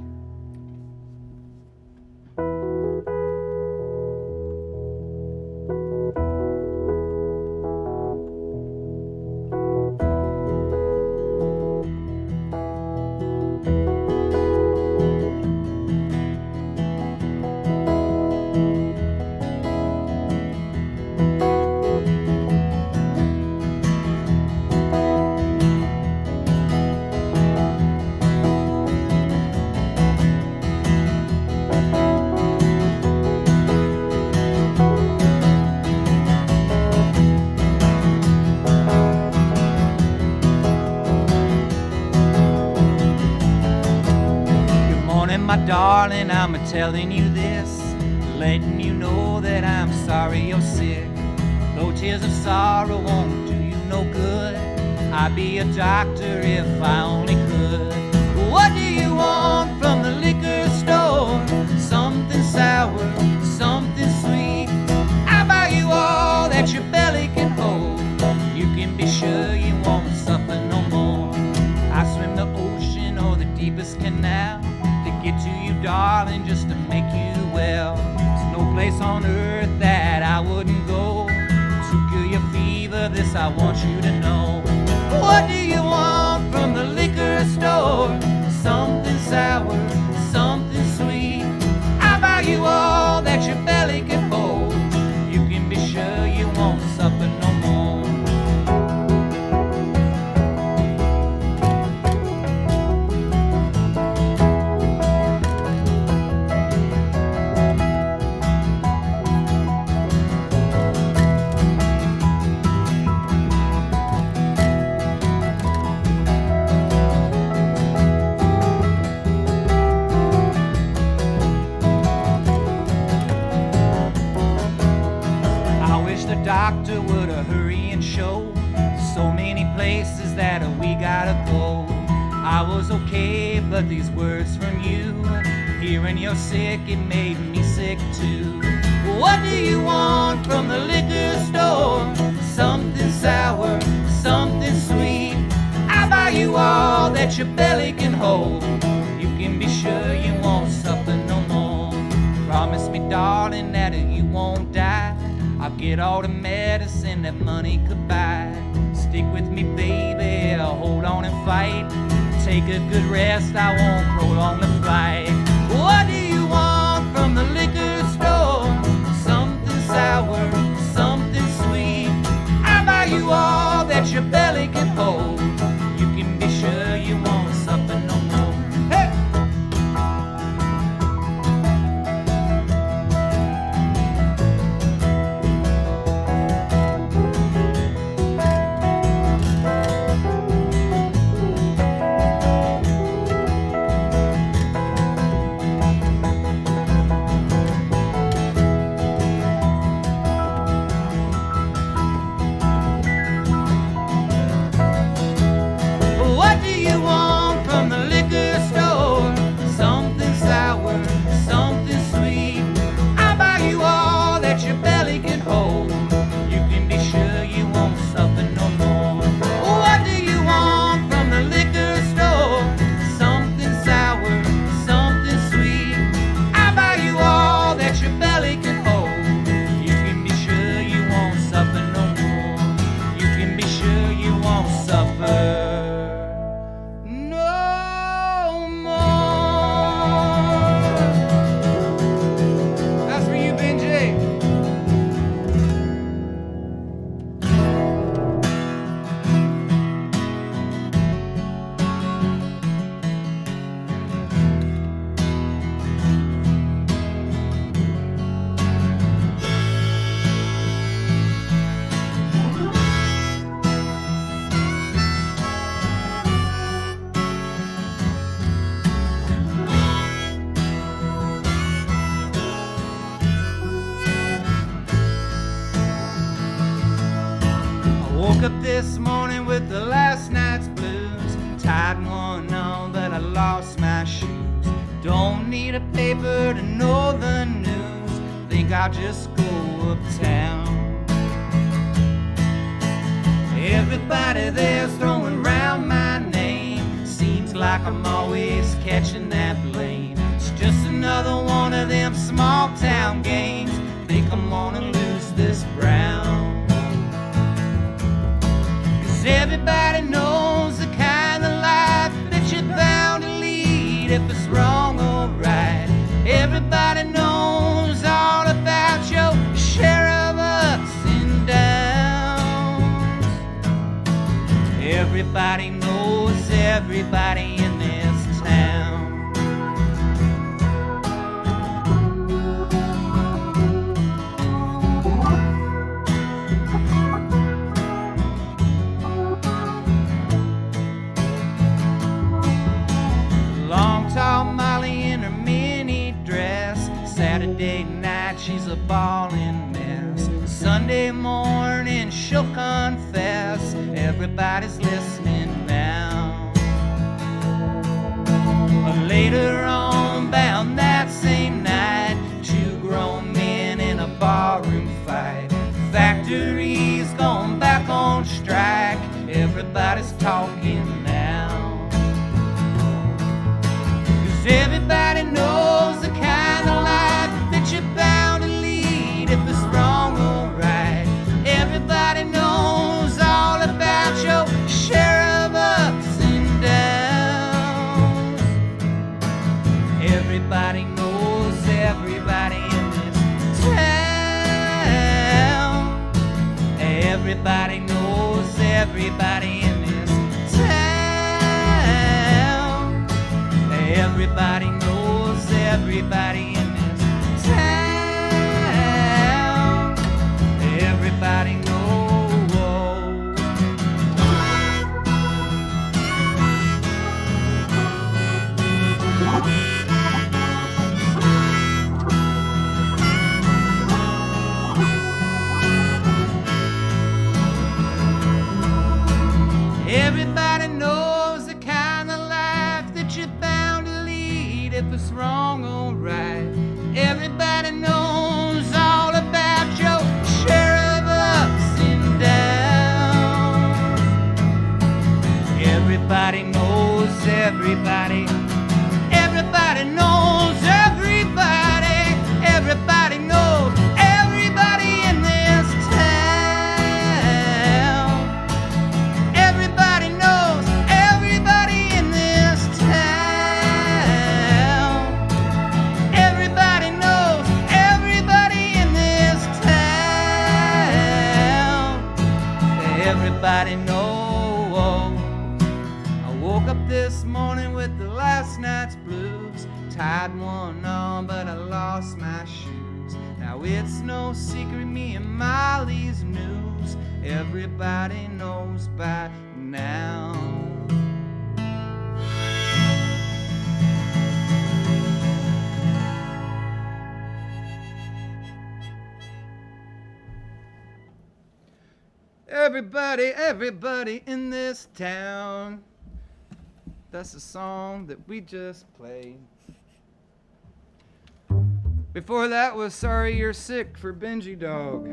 Darling, I'm telling you this, letting you know that I'm sorry you're sick. Though tears of sorrow won't do you no good, I'd be a doctor if I only could. What do you want from the liquor store? Something sour, something sweet. I'll buy you all that your belly can hold. You can be sure you won't suffer no more. I swim the ocean or the deepest canal to get to you, darling, just to make you well. There's no place on earth that I wouldn't go to cure your fever. This I want you to know. What do you want from the liquor store? Something sour, something sweet. I'll buy you all that your belly can hold. You can be sure you won't suffer no more. Doctor would hurry and show so many places that we gotta go. I was okay, but these words from you, hearing you're sick, it made me sick too. What do you want from the liquor store? Something sour, something sweet. I'll buy you all that your belly can hold. You can be sure you won't suffer no more. Promise me, darling, that you won't die. I'll get all the medicine that money could buy. Stick with me, baby, hold on and fight. Take a good rest, I won't prolong the flight. What do you want from the liquor store? Something sour, something sweet. I'll buy you all that your belly can hold. You can be sure you won't suffer no more. Hey! What do you want from the liquor store? Something sour, something sweet. I'll buy you all that your belly can hold. You can be sure you won't suffer no more. What do you want from the liquor store? Something sour, something sweet. I'll buy you all that your belly can hold. You can be sure you won't suffer no more. You can be sure you won't suffer no more. That's for you, Benji. I woke up this morning with the last night's blues. Tied one on, but I lost my shoes. Don't need a paper to know the news. Think I'll just go uptown. Everybody there's throwing round my name. Seems like I'm always catching that blame. It's just another one of them small town games. Think I'm gonna lose this ground. Everybody knows the kind of life that you're bound to lead if it's wrong or right. Everybody knows all about your share of ups and downs. Everybody knows everybody in this town. Tall Molly in her mini dress. Saturday night she's a ballin' mess. Sunday morning she'll confess. Everybody's listening now. Later on, bound that same night, two grown men in a barroom fight. Factory's gone back on strike. Everybody's talking now. Everybody knows the kind of life that you're bound to lead if it's wrong or right. Everybody knows all about your share of ups and downs. Everybody knows everybody in this town. Everybody knows everybody in this town. Everybody knows everybody in this town. Everybody knows. Everybody knows the kind of life that you're bound to lead if it's wrong or right. Everybody knows all Everybody knows everybody. Everybody knows everybody. Everybody knows everybody in this town. Everybody knows everybody in this town. Everybody knows everybody in this town. Everybody knows. I woke up this morning with the last night's blues. Tied one on, but I lost my shoes. Now it's no secret, me and Molly's news. Everybody knows by now. Everybody in this town. That's the song that we just played. Before that was Sorry You're Sick for Benji Dog.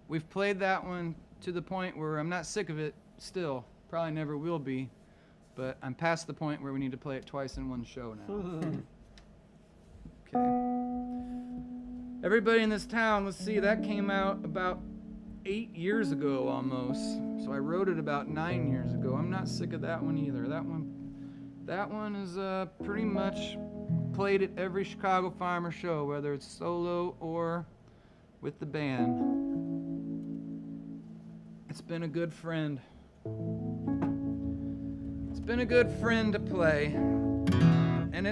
We've played that one to the point where I'm not sick of it still. Probably never will be. But I'm past the point where we need to play it twice in one show now. Okay. Everybody in this town, let's see, that came out about 8 years ago almost. So I wrote it about 9 years ago. I'm not sick of that one either. That one is pretty much played at every Chicago Farmer show, whether it's solo or with the band. It's been a good friend. It's been a good friend to play. And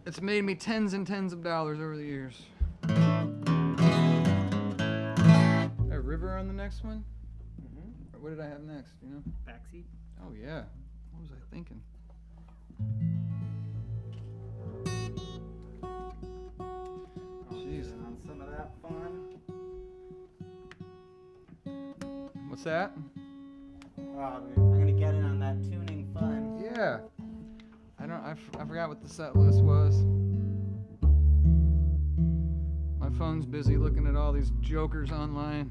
it's made me tens and tens of dollars over the years. A river on the next one? Or what did I have next, you know? Backseat. Oh yeah. What was I thinking? Jeez. On some of that fun. What's that? Oh, I'm gonna get in on that tuning fun. Yeah. I forgot what the set list was. My phone's busy looking at all these jokers online,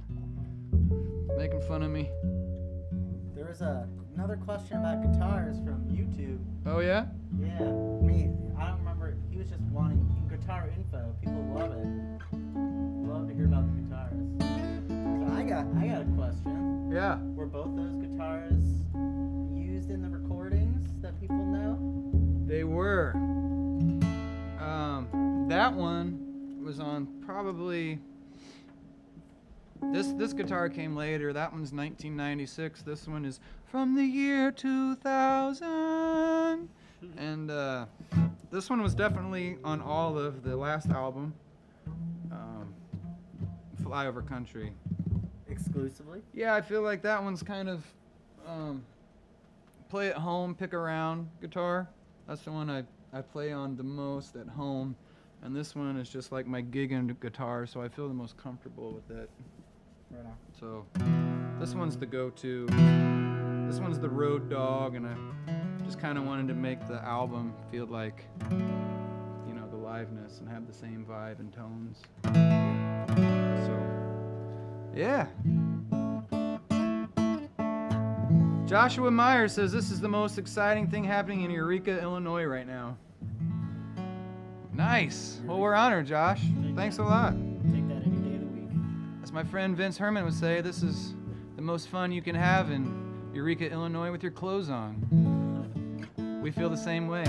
making fun of me. There was another question about guitars from YouTube. Oh yeah? Yeah, I don't remember. He was just wanting guitar info. People love it. Love to hear about the guitars. So I got a question. Yeah. Were both those guitars used in the recordings that people know? They were. That one was on probably. This guitar came later. That one's 1996. This one is from the year 2000. And this one was definitely on all of the last album, Flyover Country. Exclusively? Yeah, I feel like that one's kind of play at home, pick around guitar. That's the one I play on the most at home. And this one is just like my gigging guitar, so I feel the most comfortable with it. Right on. So this one's the go-to. This one's the road dog, and I just kind of wanted to make the album feel like, you know, the liveness and have the same vibe and tones. So, yeah. Joshua Meyer says this is the most exciting thing happening in Eureka, Illinois right now. Nice. Well, we're honored, Josh. Thanks a lot. Take that any day of the week. As my friend Vince Herman would say, this is the most fun you can have in Eureka, Illinois with your clothes on. We feel the same way.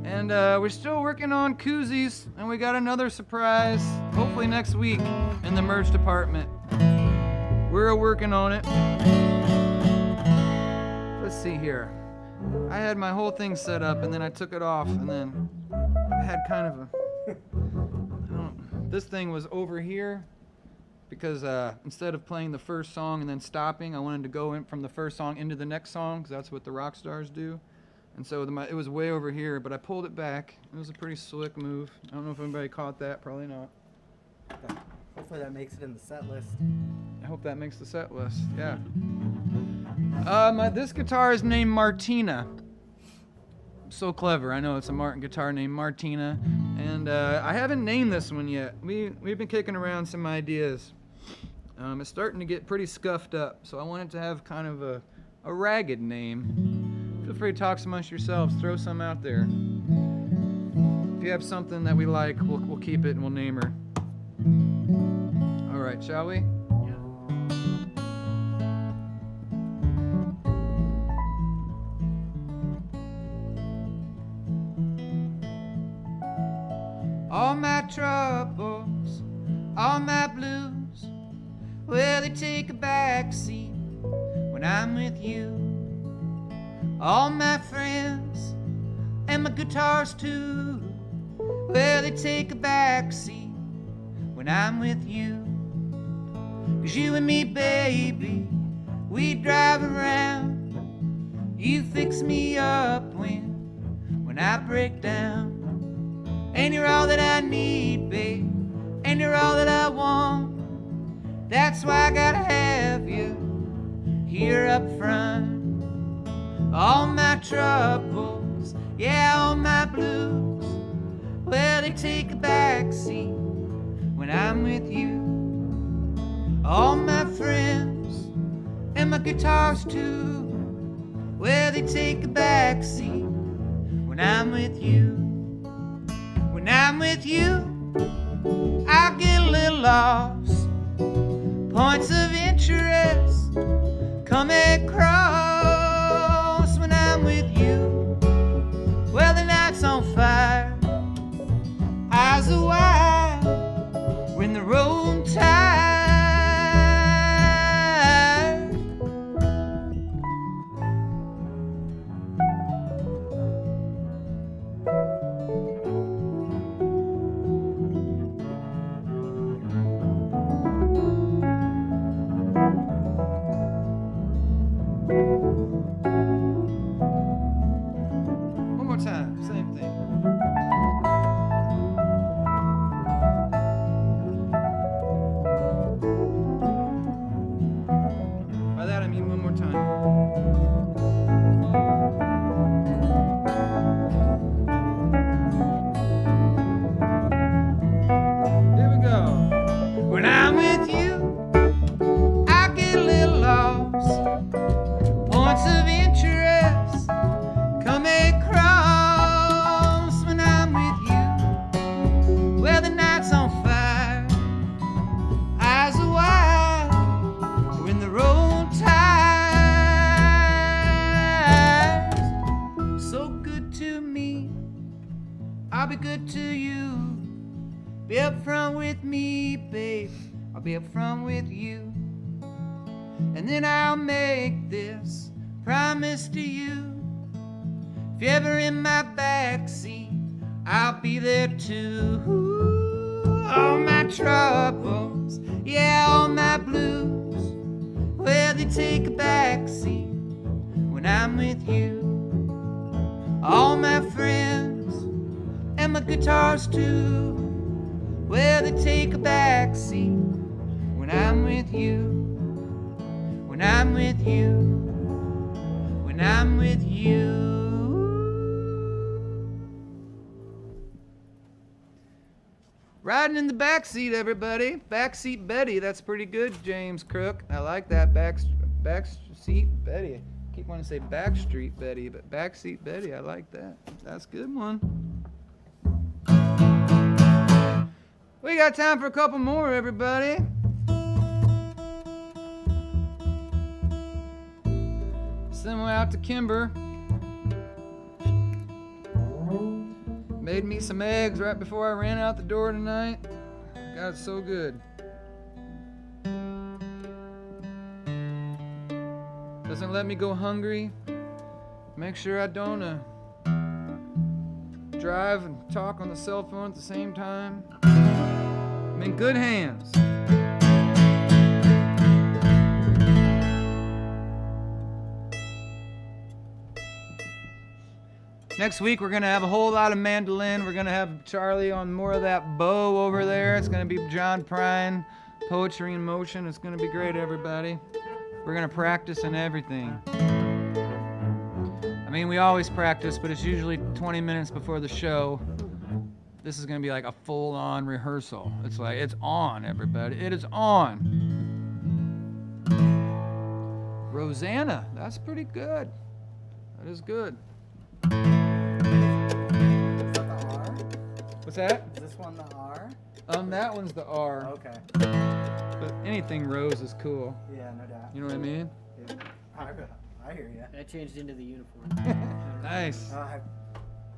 And we're still working on koozies, and we got another surprise, hopefully next week, in the merch department. We're working on it. Let's see here. I had my whole thing set up, and then I took it off, and then I had kind of this thing was over here, because instead of playing the first song and then stopping, I wanted to go in from the first song into the next song, because that's what the rock stars do. And so it was way over here, but I pulled it back. It was a pretty slick move. I don't know if anybody caught that. Probably not. Hopefully that makes it in the set list. I hope that makes the set list. Yeah. This guitar is named Martina. So clever. I know it's a Martin guitar named Martina. And I haven't named this one yet. We've been kicking around some ideas. It's starting to get pretty scuffed up, so I want it to have kind of a ragged name. Feel free to talk amongst yourselves. Throw some out there. If you have something that we like, we'll keep it and we'll name her. All right, shall we? All my troubles, all my blues, well, they take a back seat when I'm with you. All my friends and my guitars too, well, they take a back seat when I'm with you. 'Cause you and me, baby, we drive around. You fix me up when I break down. And you're all that I need, babe, and you're all that I want. That's why I gotta have you here up front. All my troubles, yeah, all my blues, well, they take a back seat when I'm with you. All my friends and my guitars too, well, they take a back seat when I'm with you. When I'm with you, I get a little lost. Points of interest come across. When I'm with you, well, the night's on fire. Eyes are wide when the road tired. One more time, same thing. By that I mean one more time. Here we go. When I'm with you, I get a little lost. Points of interest come across. When I'm with you, well, the night's on fire. Eyes are wide when the road tires. So good to me, I'll be good to you. Be up front with me, babe, I'll be up front with you. And then I'll make this promise to you. If you're ever in my backseat, I'll be there too. All my troubles, yeah, all my blues, well, they take a backseat when I'm with you. All my friends and my guitars too, well, they take a backseat when I'm with you. When I'm with you, when I'm with you. Riding in the backseat, everybody. Backseat Betty, that's pretty good, James Crook. I like that. Backseat Betty. I keep wanting to say Backstreet Betty, but Backseat Betty, I like that. That's a good one. We got time for a couple more, everybody. Send them out to Kimber. Made me some eggs right before I ran out the door tonight. God, it's so good. Doesn't let me go hungry. Make sure I don't drive and talk on the cell phone at the same time. I'm in good hands. Next week, we're going to have a whole lot of mandolin. We're going to have Charlie on more of that bow over there. It's going to be John Prine, Poetry in Motion. It's going to be great, everybody. We're going to practice and everything. I mean, we always practice, but it's usually 20 minutes before the show. this is gonna be like a full-on rehearsal. It's like, it's on, everybody. It is on. Rosanna, that's pretty good. That is good. Is that the R? What's that? Is this one the R? That one's the R. Okay. But anything Rose is cool. Yeah, no doubt. You know what I mean? Yeah. I hear you. I changed into the uniform. Nice. I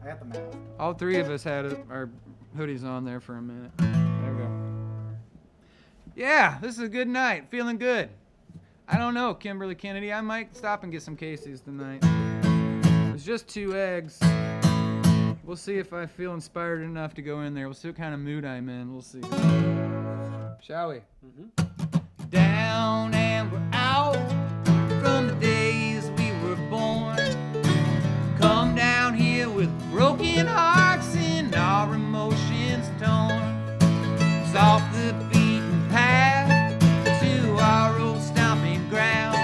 got the mask. All three of us had our hoodies on there for a minute. There we go. Yeah, this is a good night. Feeling good. I don't know, Kimberly Kennedy. I might stop and get some Casey's tonight. It's just 2 eggs. We'll see if I feel inspired enough to go in there. We'll see what kind of mood I'm in. We'll see. Shall we? Mm-hmm. Down and we're out from the days we were born. Come down here with broken hearts and our emotions torn. It's off the beaten path to our old stomping ground.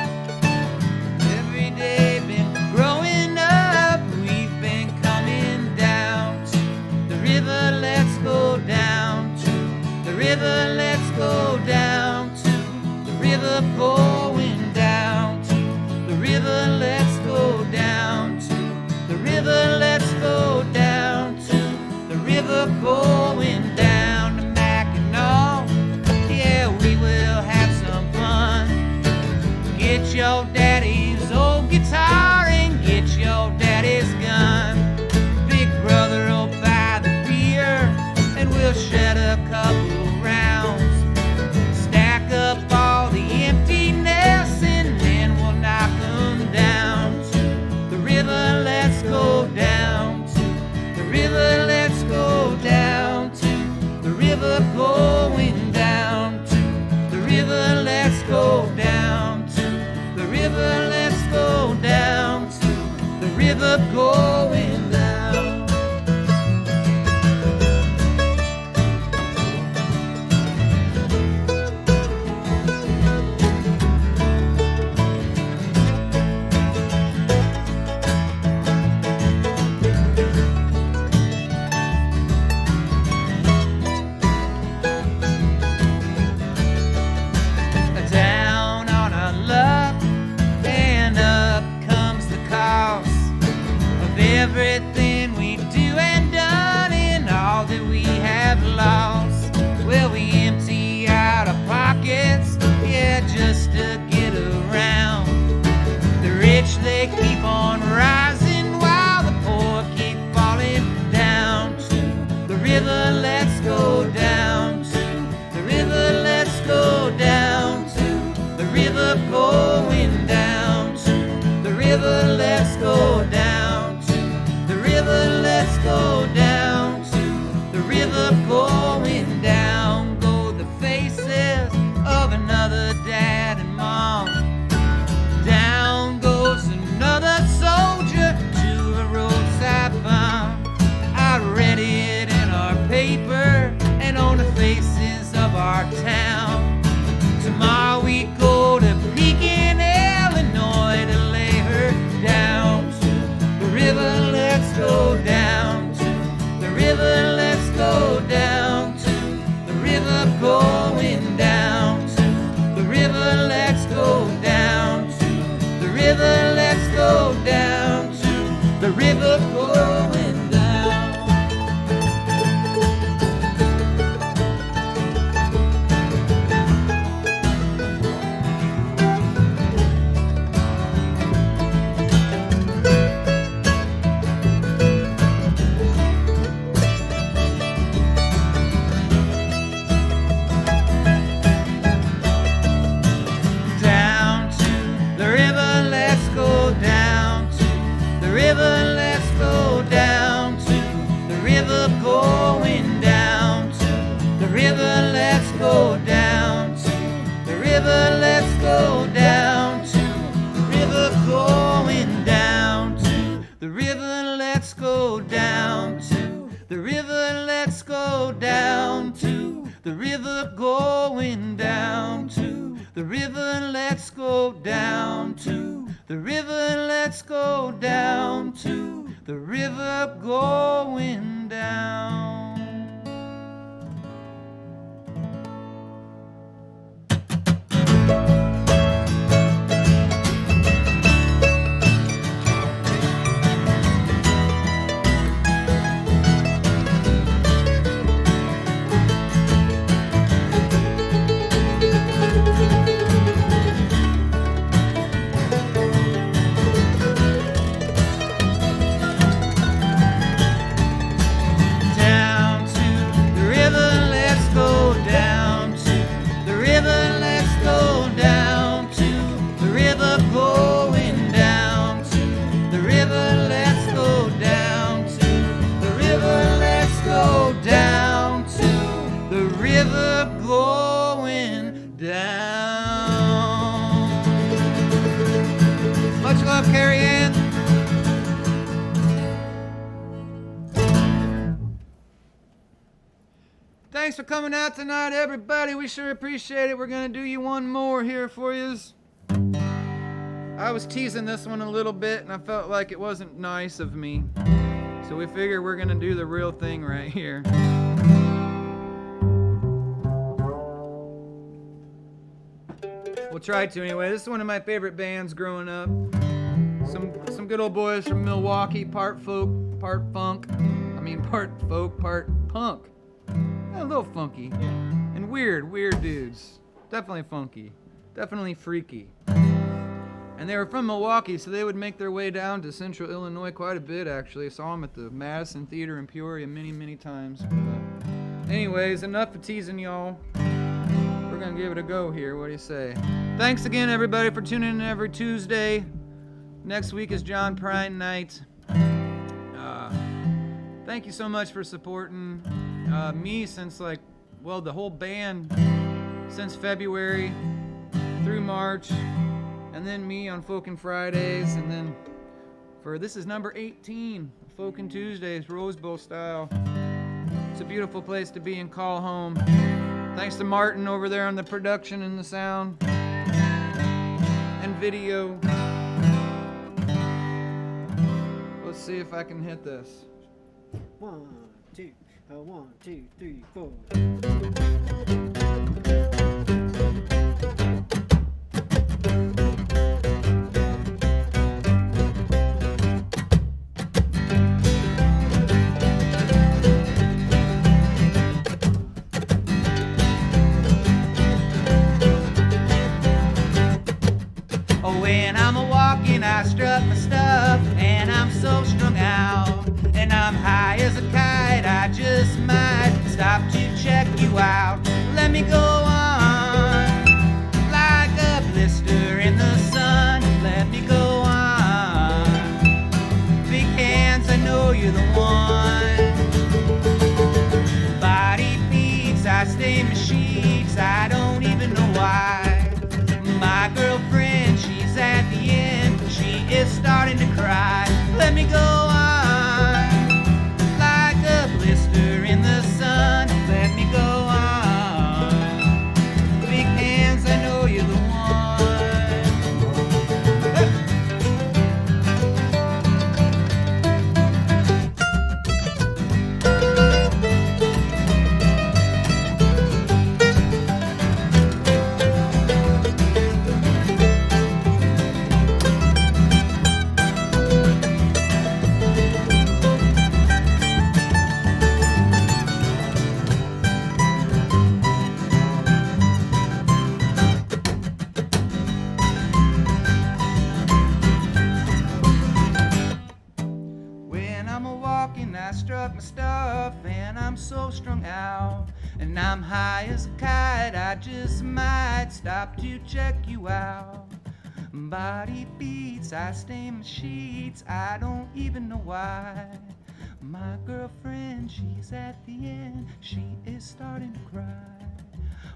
Every day been growing up, we've been coming down to the river. Let's go down to the river. Let's go down to the river, going down to the river. Let's go down to the river. Let's go down to the river, going down to Mackinac. Yeah, we will have some fun. Get your daddy's old guitar and get your daddy's gun. Big brother will buy the beer and we'll shed a couple rounds. Stack up all the emptiness and then we'll knock them down to the river. Let's go down to the river. Let's go down to the river, going down to the river. Let's go down to the river. Let's go down to the river, going down. Down on our luck and up comes the cost of everything we do and done and all that we have lost. Well, we empty out our pockets, yeah, just to get around. The rich, they keep on rising while the poor keep falling down to the river. Let's go down to the river. Let's go down to the river, going down to the river. Let's go down to the river. Let's go down to the river, going down. Go the faces of another dad and mom. Down goes another soldier to a roadside bomb. I read it in our paper and on the faces of our town. Tomorrow we go to Pekin, Illinois to lay her down to the river. Let's go down to the river. Let's go down to the river, going down to the river. Let's go down to the river. Let's go down to the river, going down. Down to the river. Let's go down to the river. Let's go down to the river, going down to the river. Let's go down to the river. Let's go down to the river, going down to the river. Let's go down to the river. Let's go down to the river, going down to the river. Let's go down to the river. Let's go down to the river, going down. river going down. Much love, Carrie Ann. Thanks for coming out tonight, everybody. We sure appreciate it. We're gonna do you one more here for yous. I was teasing this one a little bit, and I felt like it wasn't nice of me. So we figured we're gonna do the real thing right here. We'll try to anyway. This is one of my favorite bands growing up. Some good old boys from Milwaukee, part folk, part funk. I mean, part folk, part punk. A little funky. And weird dudes. Definitely funky. Definitely freaky. And they were from Milwaukee, so they would make their way down to central Illinois quite a bit, actually. I saw them at the Madison Theater in Peoria many times. But anyways, enough of teasing y'all. We're gonna give it a go here. What do you say? Thanks again, everybody, for tuning in every Tuesday. Next week is John Prine night. Thank you so much for supporting me since the whole band since February through March. And then me on Folkin Fridays, and then this is number 18, Folkin Tunesdays, Rose Bowl style. It's a beautiful place to be and call home. Thanks to Martin over there on the production and the sound and video. Let's see if I can hit this. 1, 2, 1, 2, 3, 4. When I'm a-walking, I strut my stuff, and I'm so strung out, and I'm high as a kite, I just might stop to check you out. Let me go on, like a blister in the sun, let me go on. Big hands, I know you're the one. Body beats, I stain my sheets, I don't even know why. My girlfriend, she's at the end, she is starting to cry. Let me go on, like a blister in the sun. Let me go on. Big hands, I know you're the one. I strut my stuff, and I'm so strung out, and I'm high as a kite, I just might stop to check you out. Body beats, I stain my sheets, I don't even know why. My girlfriend, she's at the end, she is starting to cry.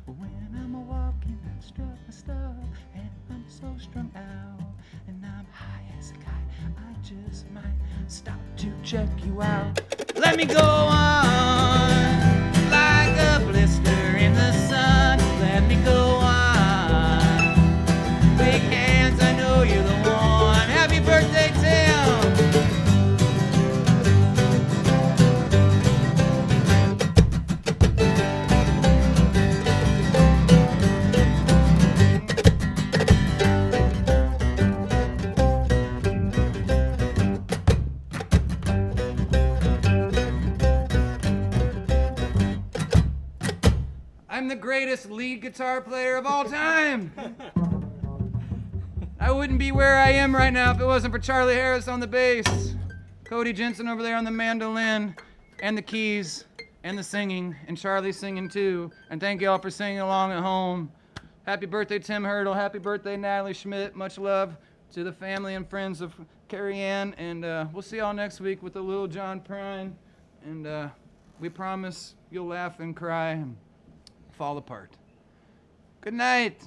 When I'm a-walking, I strut my stuff, and I'm so strung out, and I'm high as a kite, I just might stop to check you out. Let me go on, like a blister in the sun. Let me go on. Big hands, I know you're the one. Happy birthday, Tim. I'm the greatest lead guitar player of all time. I wouldn't be where I am right now if it wasn't for Charlie Harris on the bass, Cody Jensen over there on the mandolin, and the keys, and the singing, and Charlie singing too. And thank you all for singing along at home. Happy birthday, Tim Hurdle. Happy birthday, Natalie Schmidt. Much love to the family and friends of Carrie Ann. And we'll see y'all next week with a little John Prine. And we promise you'll laugh and cry. fall apart. Good night.